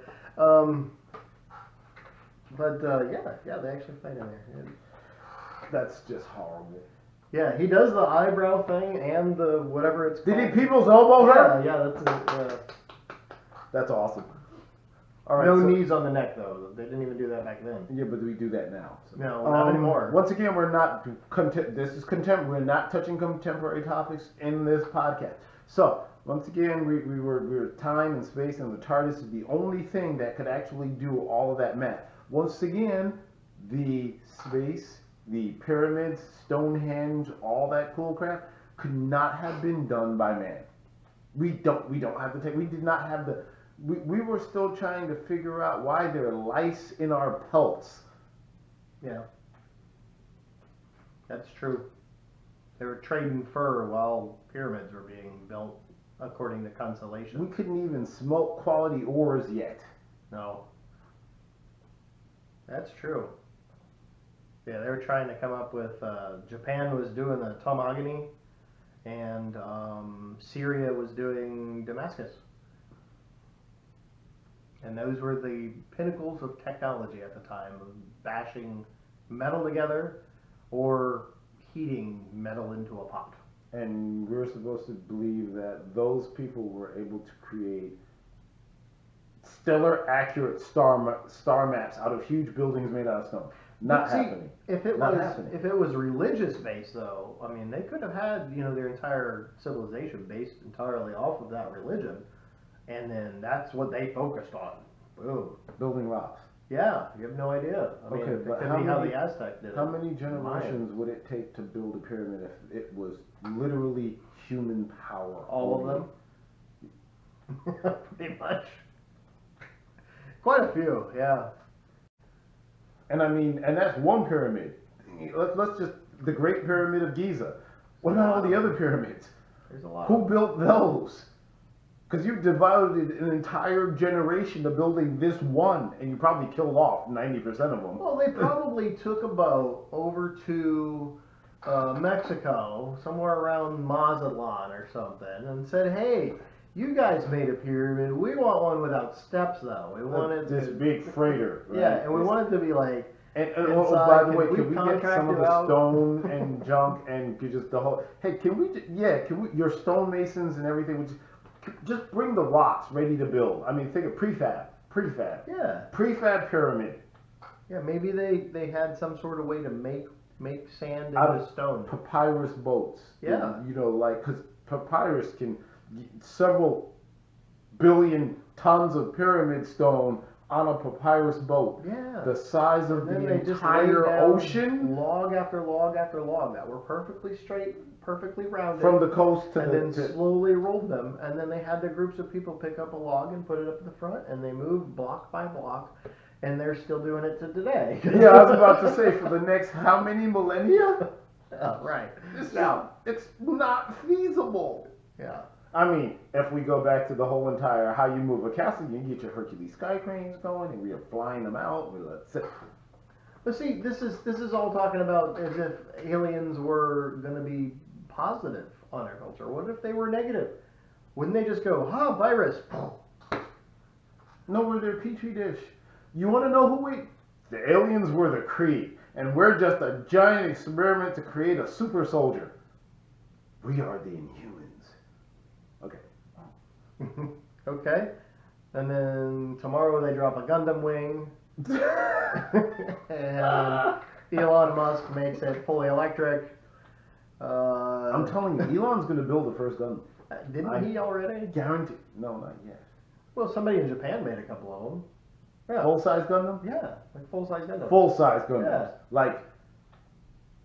[SPEAKER 1] Yeah, they actually fight in there.
[SPEAKER 2] That's just horrible.
[SPEAKER 1] Yeah, he does the eyebrow thing and the whatever it's called.
[SPEAKER 2] Did he people's elbow hurt?
[SPEAKER 1] Yeah, that's it.
[SPEAKER 2] That's awesome. All right.
[SPEAKER 1] No knees on the neck though. They didn't even do that back then.
[SPEAKER 2] Yeah, but we do that now. So.
[SPEAKER 1] No, not anymore.
[SPEAKER 2] Once again, we're not this is contemporary. We're not touching contemporary topics in this podcast. So once again, we were time and space, and the TARDIS is the only thing that could actually do all of that math. Once again, the space, the pyramids, Stonehenge, all that cool crap could not have been done by man. We don't have the tech. We did not have the. We were still trying to figure out why there are lice in our pelts.
[SPEAKER 1] Yeah. That's true. They were trading fur while pyramids were being built, according to Constellation.
[SPEAKER 2] We couldn't even smoke quality ores yet.
[SPEAKER 1] No. That's true. Yeah, they were trying to come up with, Japan was doing the Tomagony, and Syria was doing Damascus. And those were the pinnacles of technology at the time, of bashing metal together or heating metal into a pot.
[SPEAKER 2] And we're supposed to believe that those people were able to create stellar accurate star maps out of huge buildings made out of stone. Not
[SPEAKER 1] But see,
[SPEAKER 2] happening.
[SPEAKER 1] if it
[SPEAKER 2] Not
[SPEAKER 1] was
[SPEAKER 2] happening.
[SPEAKER 1] if it was religious based though, I mean, they could have had their entire civilization based entirely off of that religion, and then that's what they focused on. Boom.
[SPEAKER 2] Building rocks.
[SPEAKER 1] Yeah, you have no idea. I mean,
[SPEAKER 2] Okay,
[SPEAKER 1] it
[SPEAKER 2] but
[SPEAKER 1] could
[SPEAKER 2] how
[SPEAKER 1] be how
[SPEAKER 2] many-
[SPEAKER 1] the Aztec did it.
[SPEAKER 2] How many generations would it take to build a pyramid if it was literally human power?
[SPEAKER 1] All
[SPEAKER 2] only?
[SPEAKER 1] of them. Pretty much. Quite a few, yeah.
[SPEAKER 2] And I mean, and that's one pyramid. Let's just the Great Pyramid of Giza. What about all the other pyramids?
[SPEAKER 1] There's a lot.
[SPEAKER 2] Who built those? Because you devoted an entire generation to building this one, and you probably killed off 90% of them.
[SPEAKER 1] Well, they probably took a boat over to Mexico, somewhere around Mazatlan or something, and said, "Hey, you guys made a pyramid. We want one without steps, though. We wanted
[SPEAKER 2] This
[SPEAKER 1] to,
[SPEAKER 2] big freighter. Right?
[SPEAKER 1] yeah, and we wanted to be like,
[SPEAKER 2] And
[SPEAKER 1] inside,
[SPEAKER 2] by the
[SPEAKER 1] can
[SPEAKER 2] way,
[SPEAKER 1] we
[SPEAKER 2] can we get
[SPEAKER 1] contract
[SPEAKER 2] some of
[SPEAKER 1] it
[SPEAKER 2] the
[SPEAKER 1] out?
[SPEAKER 2] stone and junk and just the whole? Hey, can we? Can we? Your stonemasons and everything. Just bring the rocks ready to build. I mean, think of prefab,
[SPEAKER 1] yeah,
[SPEAKER 2] prefab pyramid.
[SPEAKER 1] yeah. Maybe they had some sort of way to make sand
[SPEAKER 2] Out
[SPEAKER 1] into
[SPEAKER 2] of
[SPEAKER 1] stone.
[SPEAKER 2] Papyrus boats.
[SPEAKER 1] Yeah.
[SPEAKER 2] Like because papyrus can several billion tons of pyramid stone on a papyrus boat.
[SPEAKER 1] Yeah.
[SPEAKER 2] The size of
[SPEAKER 1] And
[SPEAKER 2] the
[SPEAKER 1] then they just
[SPEAKER 2] entire
[SPEAKER 1] laid down
[SPEAKER 2] ocean
[SPEAKER 1] log after log after log that were perfectly straight, perfectly rounded.
[SPEAKER 2] from the coast to
[SPEAKER 1] and
[SPEAKER 2] the.
[SPEAKER 1] then slowly rolled them, and then they had the groups of people pick up a log and put it up at the front, and they moved block by block, and they're still doing it to today.
[SPEAKER 2] Yeah, I was about to say for the next how many millennia?
[SPEAKER 1] Oh, right.
[SPEAKER 2] It's not feasible.
[SPEAKER 1] Yeah.
[SPEAKER 2] I mean, if we go back to the whole entire how you move a castle, you can get your Hercules sky cranes going, and we are flying them out. Let's
[SPEAKER 1] But see, this is all talking about as if aliens were going to be positive on our culture. What if they were negative? Wouldn't they just go, virus?
[SPEAKER 2] No, we're their petri dish. You want to know who we? The aliens were the Kree, and we're just a giant experiment to create a super soldier. We are the Inhumans. Okay.
[SPEAKER 1] Okay. And then tomorrow they drop a Gundam wing. And Elon Musk makes it fully electric.
[SPEAKER 2] I'm telling you, Elon's going to build the first gun.
[SPEAKER 1] Didn't he already?
[SPEAKER 2] Guarantee. No, not yet.
[SPEAKER 1] Well, somebody in Japan made a couple of them. Yeah.
[SPEAKER 2] Full size Gundam?
[SPEAKER 1] Yeah, like full size Gundam.
[SPEAKER 2] Full size Gundams.
[SPEAKER 1] Yeah.
[SPEAKER 2] Like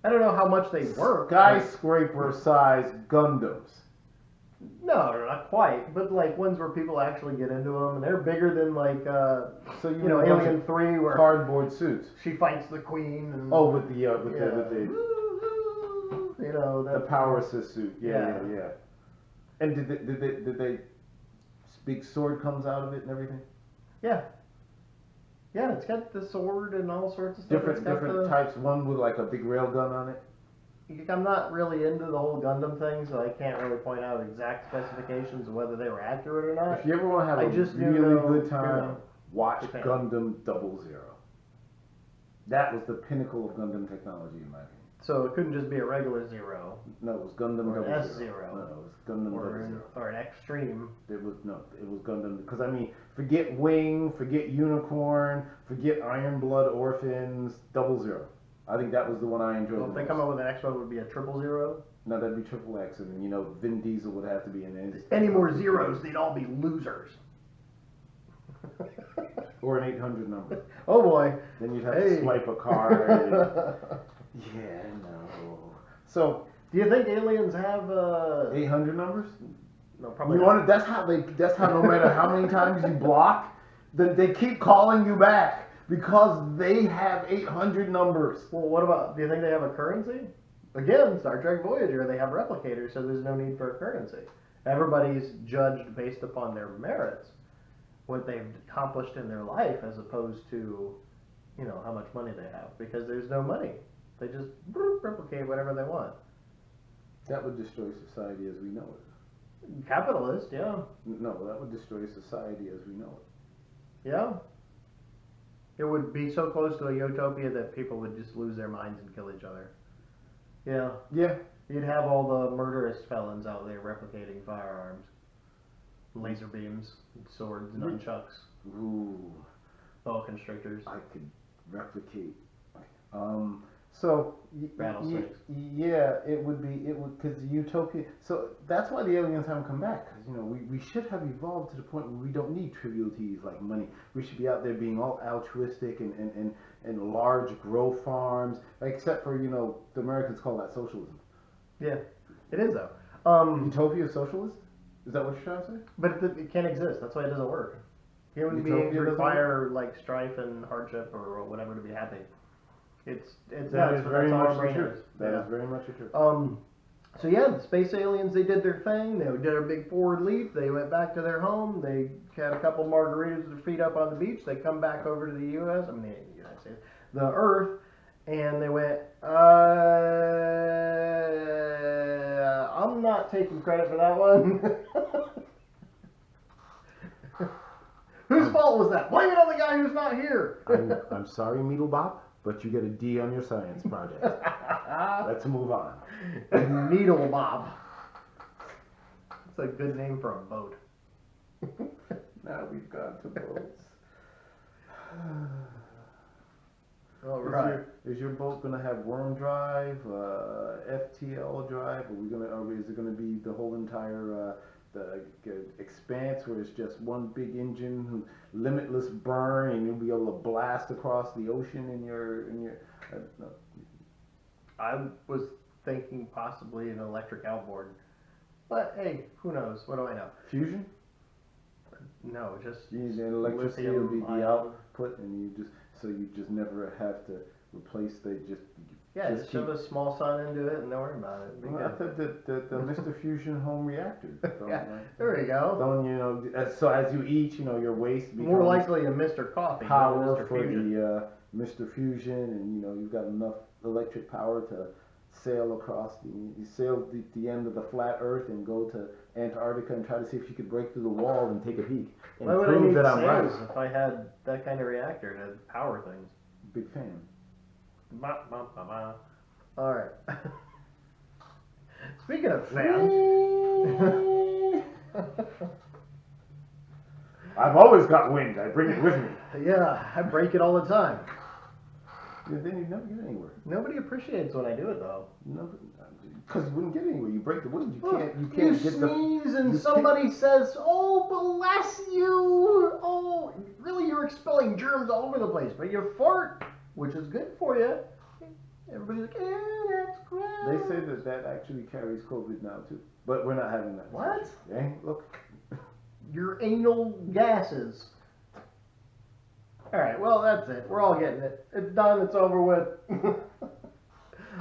[SPEAKER 1] I don't know how much they work.
[SPEAKER 2] skyscraper size Gundams.
[SPEAKER 1] No, not quite. But like ones where people actually get into them, and they're bigger than like
[SPEAKER 2] So
[SPEAKER 1] Alien 3, where
[SPEAKER 2] cardboard suits.
[SPEAKER 1] she fights the queen. And,
[SPEAKER 2] Oh, with the the power assist suit. Yeah. And did they big sword comes out of it and everything?
[SPEAKER 1] Yeah. Yeah, it's got the sword and all sorts of stuff.
[SPEAKER 2] Different types. One with like a big rail gun on it.
[SPEAKER 1] I'm not really into the whole Gundam thing, so I can't really point out exact specifications of whether they were accurate or not.
[SPEAKER 2] If you ever want to have
[SPEAKER 1] I
[SPEAKER 2] a
[SPEAKER 1] just do
[SPEAKER 2] really
[SPEAKER 1] know,
[SPEAKER 2] good time,
[SPEAKER 1] you know,
[SPEAKER 2] watch
[SPEAKER 1] Japan.
[SPEAKER 2] Gundam 00. That was the pinnacle of Gundam technology in my opinion.
[SPEAKER 1] So it couldn't just be a regular Zero.
[SPEAKER 2] No, it was Gundam
[SPEAKER 1] Or an
[SPEAKER 2] 00.
[SPEAKER 1] S0.
[SPEAKER 2] No, it was Gundam 00.
[SPEAKER 1] Or an Extreme.
[SPEAKER 2] It was Gundam because I mean, forget Wing, forget Unicorn, forget Iron Blood Orphans, 00. I think that was the one I enjoyed.
[SPEAKER 1] Well, if
[SPEAKER 2] the
[SPEAKER 1] they
[SPEAKER 2] most.
[SPEAKER 1] come up with an next one, it would be a 000.
[SPEAKER 2] No, that'd be Triple X, and Vin Diesel would have to be in it.
[SPEAKER 1] Any more zeros, they'd all be losers.
[SPEAKER 2] Or an 800 number.
[SPEAKER 1] Oh boy.
[SPEAKER 2] Then you'd have
[SPEAKER 1] Hey.
[SPEAKER 2] to swipe a card. Yeah, no. So
[SPEAKER 1] Do you think aliens have
[SPEAKER 2] 800 numbers?
[SPEAKER 1] No, probably
[SPEAKER 2] You
[SPEAKER 1] not.
[SPEAKER 2] want it? That's how no matter how many times you block, then they keep calling you back because they have 800 numbers.
[SPEAKER 1] Well, what about, do you think they have a currency? Again, Star Trek Voyager, they have replicators, so there's no need for a currency. Everybody's judged based upon their merits, what they've accomplished in their life, as opposed to, how much money they have, because there's no money. They just replicate whatever they want.
[SPEAKER 2] That would destroy society as we know it.
[SPEAKER 1] Capitalist, yeah.
[SPEAKER 2] No, that would destroy society as we know it.
[SPEAKER 1] Yeah. It would be so close to a utopia that people would just lose their minds and kill each other. Yeah.
[SPEAKER 2] Yeah.
[SPEAKER 1] You'd have all the murderous felons out there replicating firearms, laser beams, swords, nunchucks.
[SPEAKER 2] Ooh,
[SPEAKER 1] Boa constrictors.
[SPEAKER 2] I could replicate. So
[SPEAKER 1] Rattlesnakes.
[SPEAKER 2] yeah, it would because utopia. So that's why the aliens haven't come back. Because we should have evolved to the point where we don't need trivialities like money. We should be out there being all altruistic and large grow farms, except for the Americans call that socialism.
[SPEAKER 1] Yeah, it is though.
[SPEAKER 2] Utopia is socialist? Is that what you're trying to say?
[SPEAKER 1] But it can't exist. That's why it doesn't work. Human
[SPEAKER 2] Utopia
[SPEAKER 1] beings
[SPEAKER 2] doesn't
[SPEAKER 1] require like strife and hardship or whatever to be happy. It's
[SPEAKER 2] That
[SPEAKER 1] nuts,
[SPEAKER 2] is
[SPEAKER 1] but
[SPEAKER 2] very
[SPEAKER 1] that's all our
[SPEAKER 2] much the
[SPEAKER 1] brain
[SPEAKER 2] truth.
[SPEAKER 1] is.
[SPEAKER 2] That
[SPEAKER 1] Yeah.
[SPEAKER 2] is very much the truth.
[SPEAKER 1] So yeah, the space aliens, they did their thing. They did a big forward leap. They went back to their home. They had a couple margaritas with their feet up on the beach. They come back over to the U.S. I mean, the United States, the Earth, and they went, I'm not taking credit for that one. Whose fault was that? Blame it on the guy who's not here.
[SPEAKER 2] I'm sorry, Meedlebop, but you get a D on your science project. Let's move on.
[SPEAKER 1] Needle Bob. It's a good name for a boat.
[SPEAKER 2] Now we've gone to boats.
[SPEAKER 1] All right.
[SPEAKER 2] Is your boat gonna have worm drive, FTL drive? Or is it gonna be the whole entire the expanse where it's just one big engine, limitless burn, and you'll be able to blast across the ocean in your no.
[SPEAKER 1] I was thinking possibly an electric outboard. But hey, who knows? What do I know?
[SPEAKER 2] Fusion?
[SPEAKER 1] No, just
[SPEAKER 2] The electricity will be
[SPEAKER 1] lithium
[SPEAKER 2] the
[SPEAKER 1] ion.
[SPEAKER 2] output, and you just never have to replace.
[SPEAKER 1] Yeah, just shove a small sun into it and don't worry about it.
[SPEAKER 2] Well, I thought that the Mr. Fusion home reactor.
[SPEAKER 1] Yeah, there we go.
[SPEAKER 2] So as you eat, your waste becomes
[SPEAKER 1] More likely a Mr. Coffee. than
[SPEAKER 2] power
[SPEAKER 1] Mr.
[SPEAKER 2] for
[SPEAKER 1] Fusion.
[SPEAKER 2] the Mr. Fusion, and you've got enough electric power to sail across the end of the flat Earth and go to Antarctica and try to see if you could break through the wall and take a peek and
[SPEAKER 1] Why would I
[SPEAKER 2] prove
[SPEAKER 1] need
[SPEAKER 2] that I'm right.
[SPEAKER 1] sails if I had that kind of reactor to power things?
[SPEAKER 2] Big fan.
[SPEAKER 1] Ba, ba, ba, ba. All right. Speaking of fan,
[SPEAKER 2] I've always got wind. I bring it with me.
[SPEAKER 1] yeah, I break it all the time.
[SPEAKER 2] Then you'd never get anywhere.
[SPEAKER 1] Nobody appreciates when I do it though.
[SPEAKER 2] Because you wouldn't get anywhere. You break the wind. You can't
[SPEAKER 1] You
[SPEAKER 2] get
[SPEAKER 1] sneeze and
[SPEAKER 2] you
[SPEAKER 1] somebody says, "Oh, bless you." Oh, really? You're expelling germs all over the place, but you fart, which is good for you. Everybody's like, "Yeah, that's great."
[SPEAKER 2] They say that actually carries COVID now too, but we're not having that.
[SPEAKER 1] What?
[SPEAKER 2] Okay, look.
[SPEAKER 1] Your anal gases. All right, well, that's it. We're all getting it. It's done. It's over with.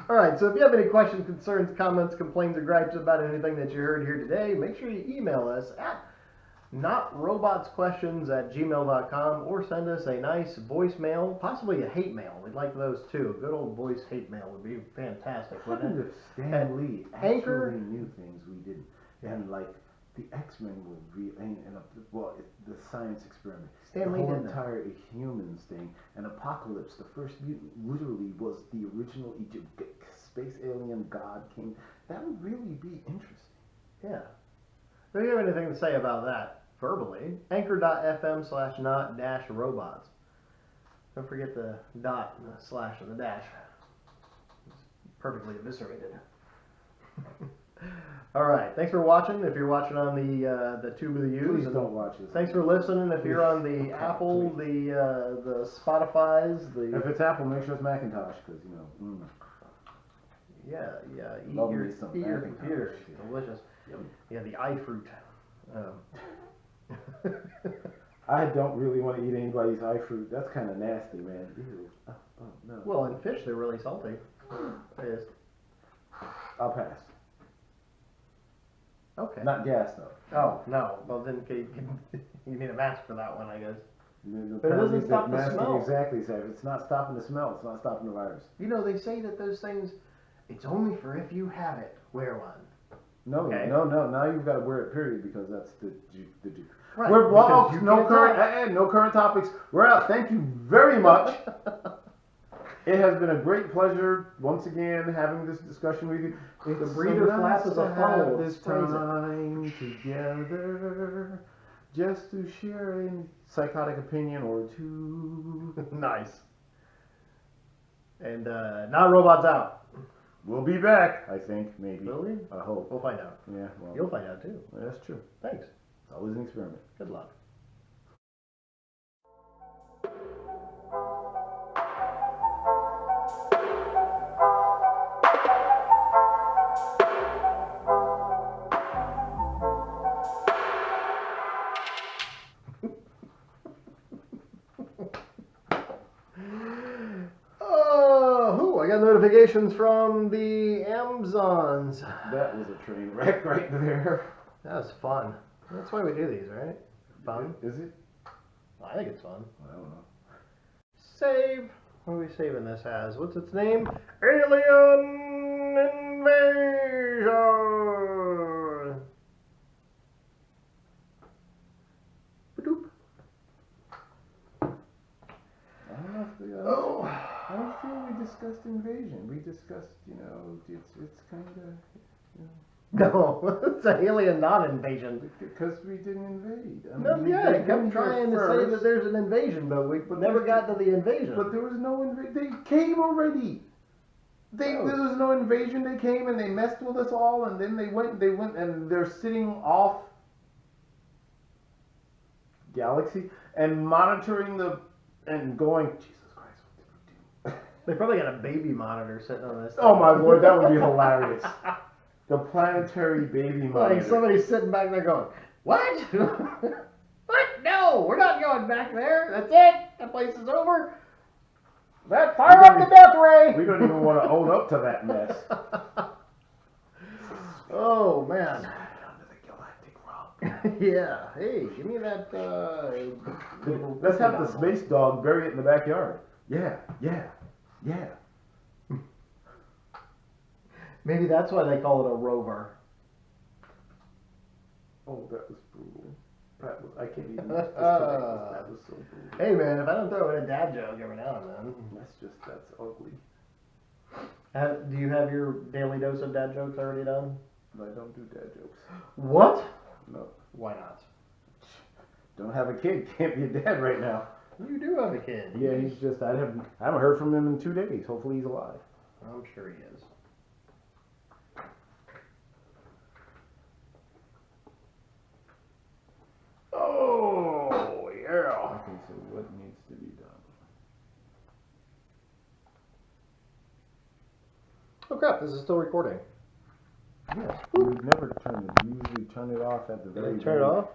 [SPEAKER 1] All right, so if you have any questions, concerns, comments, complaints, or gripes about anything that you heard here today, make sure you email us at notrobotsquestions@gmail.com or send us a nice voicemail, possibly a hate mail. We'd like those too. A good old voice hate mail would be fantastic,
[SPEAKER 2] What
[SPEAKER 1] wouldn't it?
[SPEAKER 2] if Stan Lee
[SPEAKER 1] Anchor-
[SPEAKER 2] actually knew things we didn't? And like the X-Men were real, the science experiment.
[SPEAKER 1] Stan Lee
[SPEAKER 2] the whole
[SPEAKER 1] did that.
[SPEAKER 2] entire humans thing, and Apocalypse, the first mutant, literally was the original Egypt space alien god king. That would really be interesting.
[SPEAKER 1] Yeah. If you have anything to say about that verbally, anchor.fm/not-robots. Don't forget the dot and the slash and the dash. It's perfectly eviscerated. All right. Thanks for watching. If you're watching on the Tube of the Use,
[SPEAKER 2] Please
[SPEAKER 1] and
[SPEAKER 2] don't watch this.
[SPEAKER 1] thanks for listening. If you're on the
[SPEAKER 2] Okay,
[SPEAKER 1] Apple,
[SPEAKER 2] please.
[SPEAKER 1] the Spotify's,
[SPEAKER 2] If
[SPEAKER 1] the
[SPEAKER 2] it's Apple, make sure it's Macintosh, because
[SPEAKER 1] yeah, eat
[SPEAKER 2] Love
[SPEAKER 1] your
[SPEAKER 2] me some
[SPEAKER 1] computer.
[SPEAKER 2] Macintosh.
[SPEAKER 1] Delicious.
[SPEAKER 2] Yum.
[SPEAKER 1] Yeah, the iFruit.
[SPEAKER 2] I don't really want to eat anybody's iFruit. That's kind of nasty, man. Ew. Oh, no.
[SPEAKER 1] Well, in fish, they're really salty. Yes.
[SPEAKER 2] I'll pass.
[SPEAKER 1] Okay.
[SPEAKER 2] Not gas though.
[SPEAKER 1] Oh, no. Well, then you need a mask for that one, I guess.
[SPEAKER 2] The
[SPEAKER 1] But it doesn't
[SPEAKER 2] penalties
[SPEAKER 1] stop
[SPEAKER 2] that
[SPEAKER 1] the
[SPEAKER 2] masking
[SPEAKER 1] smell.
[SPEAKER 2] Exactly, Sam. It's not stopping the smell. It's not stopping the virus.
[SPEAKER 1] They say that those things, it's only for if you have it, wear one.
[SPEAKER 2] No,
[SPEAKER 1] Okay.
[SPEAKER 2] no. Now you've got to wear it. Period, because that's the
[SPEAKER 1] Right.
[SPEAKER 2] We're
[SPEAKER 1] because you
[SPEAKER 2] no
[SPEAKER 1] can't
[SPEAKER 2] current.
[SPEAKER 1] talk.
[SPEAKER 2] No current topics. We're out. Thank you very much. It has been a great pleasure once again having this discussion with you. It's
[SPEAKER 1] breather
[SPEAKER 2] so
[SPEAKER 1] flap
[SPEAKER 2] nice
[SPEAKER 1] is
[SPEAKER 2] to
[SPEAKER 1] a funnel.
[SPEAKER 2] have this
[SPEAKER 1] Praise it.
[SPEAKER 2] time together. just to share a psychotic opinion or two.
[SPEAKER 1] Nice. And not robots out.
[SPEAKER 2] We'll be back, I think, maybe.
[SPEAKER 1] Will we?
[SPEAKER 2] I hope.
[SPEAKER 1] We'll find out.
[SPEAKER 2] Yeah, well,
[SPEAKER 1] You'll find out too.
[SPEAKER 2] that's true.
[SPEAKER 1] Thanks.
[SPEAKER 2] It's always an experiment.
[SPEAKER 1] Good luck. Oh, I got notifications from the Amazons.
[SPEAKER 2] That was a train wreck right there.
[SPEAKER 1] That was fun. That's why we do these, right? Fun.
[SPEAKER 2] Is it?
[SPEAKER 1] I think it's fun.
[SPEAKER 2] I don't know.
[SPEAKER 1] Save. What are we saving this as? What's its name? Alien Invasion. Ba-doop.
[SPEAKER 2] I don't know if we,
[SPEAKER 1] Oh.
[SPEAKER 2] I don't feel we discussed invasion. We discussed, it's kind of,
[SPEAKER 1] No, it's an alien non-invasion.
[SPEAKER 2] because we didn't invade. I
[SPEAKER 1] No,
[SPEAKER 2] mean,
[SPEAKER 1] yeah,
[SPEAKER 2] they
[SPEAKER 1] I kept
[SPEAKER 2] came
[SPEAKER 1] trying
[SPEAKER 2] here
[SPEAKER 1] to say that
[SPEAKER 2] first,
[SPEAKER 1] there's an invasion, but we
[SPEAKER 2] But
[SPEAKER 1] never
[SPEAKER 2] there's-
[SPEAKER 1] got to the invasion.
[SPEAKER 2] but there was no invasion. They came already. There was no invasion. They came and they messed with us all, and then they went, and they're sitting off galaxy and monitoring and going, Jesus Christ, what did we do?
[SPEAKER 1] They probably got a baby monitor sitting on this.
[SPEAKER 2] Oh
[SPEAKER 1] thing.
[SPEAKER 2] my Lord, that would be hilarious. The planetary baby monitor.
[SPEAKER 1] Like somebody's sitting back there going, "What? What? No, we're not going back there. That's it. That place is over. That fire up the death ray."
[SPEAKER 2] We don't even want to own up to that mess.
[SPEAKER 1] Oh man.
[SPEAKER 2] Under the galactic rug.
[SPEAKER 1] Yeah. Hey, give me that.
[SPEAKER 2] Let's have the space dog bury it in the backyard. Yeah.
[SPEAKER 1] Maybe that's why they call it a rover.
[SPEAKER 2] Oh, that was brutal. I can't even. That was so brutal.
[SPEAKER 1] Hey man, if I don't throw in a dad joke every now and then.
[SPEAKER 2] That's ugly.
[SPEAKER 1] Do you have your daily dose of dad jokes already done?
[SPEAKER 2] I don't do dad jokes.
[SPEAKER 1] What?
[SPEAKER 2] No.
[SPEAKER 1] Why not?
[SPEAKER 2] Don't have a kid. Can't be a dad right now.
[SPEAKER 1] You do have a kid.
[SPEAKER 2] Yeah, he's just. I haven't heard from him in 2 days. Hopefully he's alive.
[SPEAKER 1] I'm sure he is. Oh, yeah.
[SPEAKER 2] Okay, so what needs to be done?
[SPEAKER 1] Oh crap, this is still recording.
[SPEAKER 2] Yes. You never turn it. You usually turn it off at the very
[SPEAKER 1] Turn it off?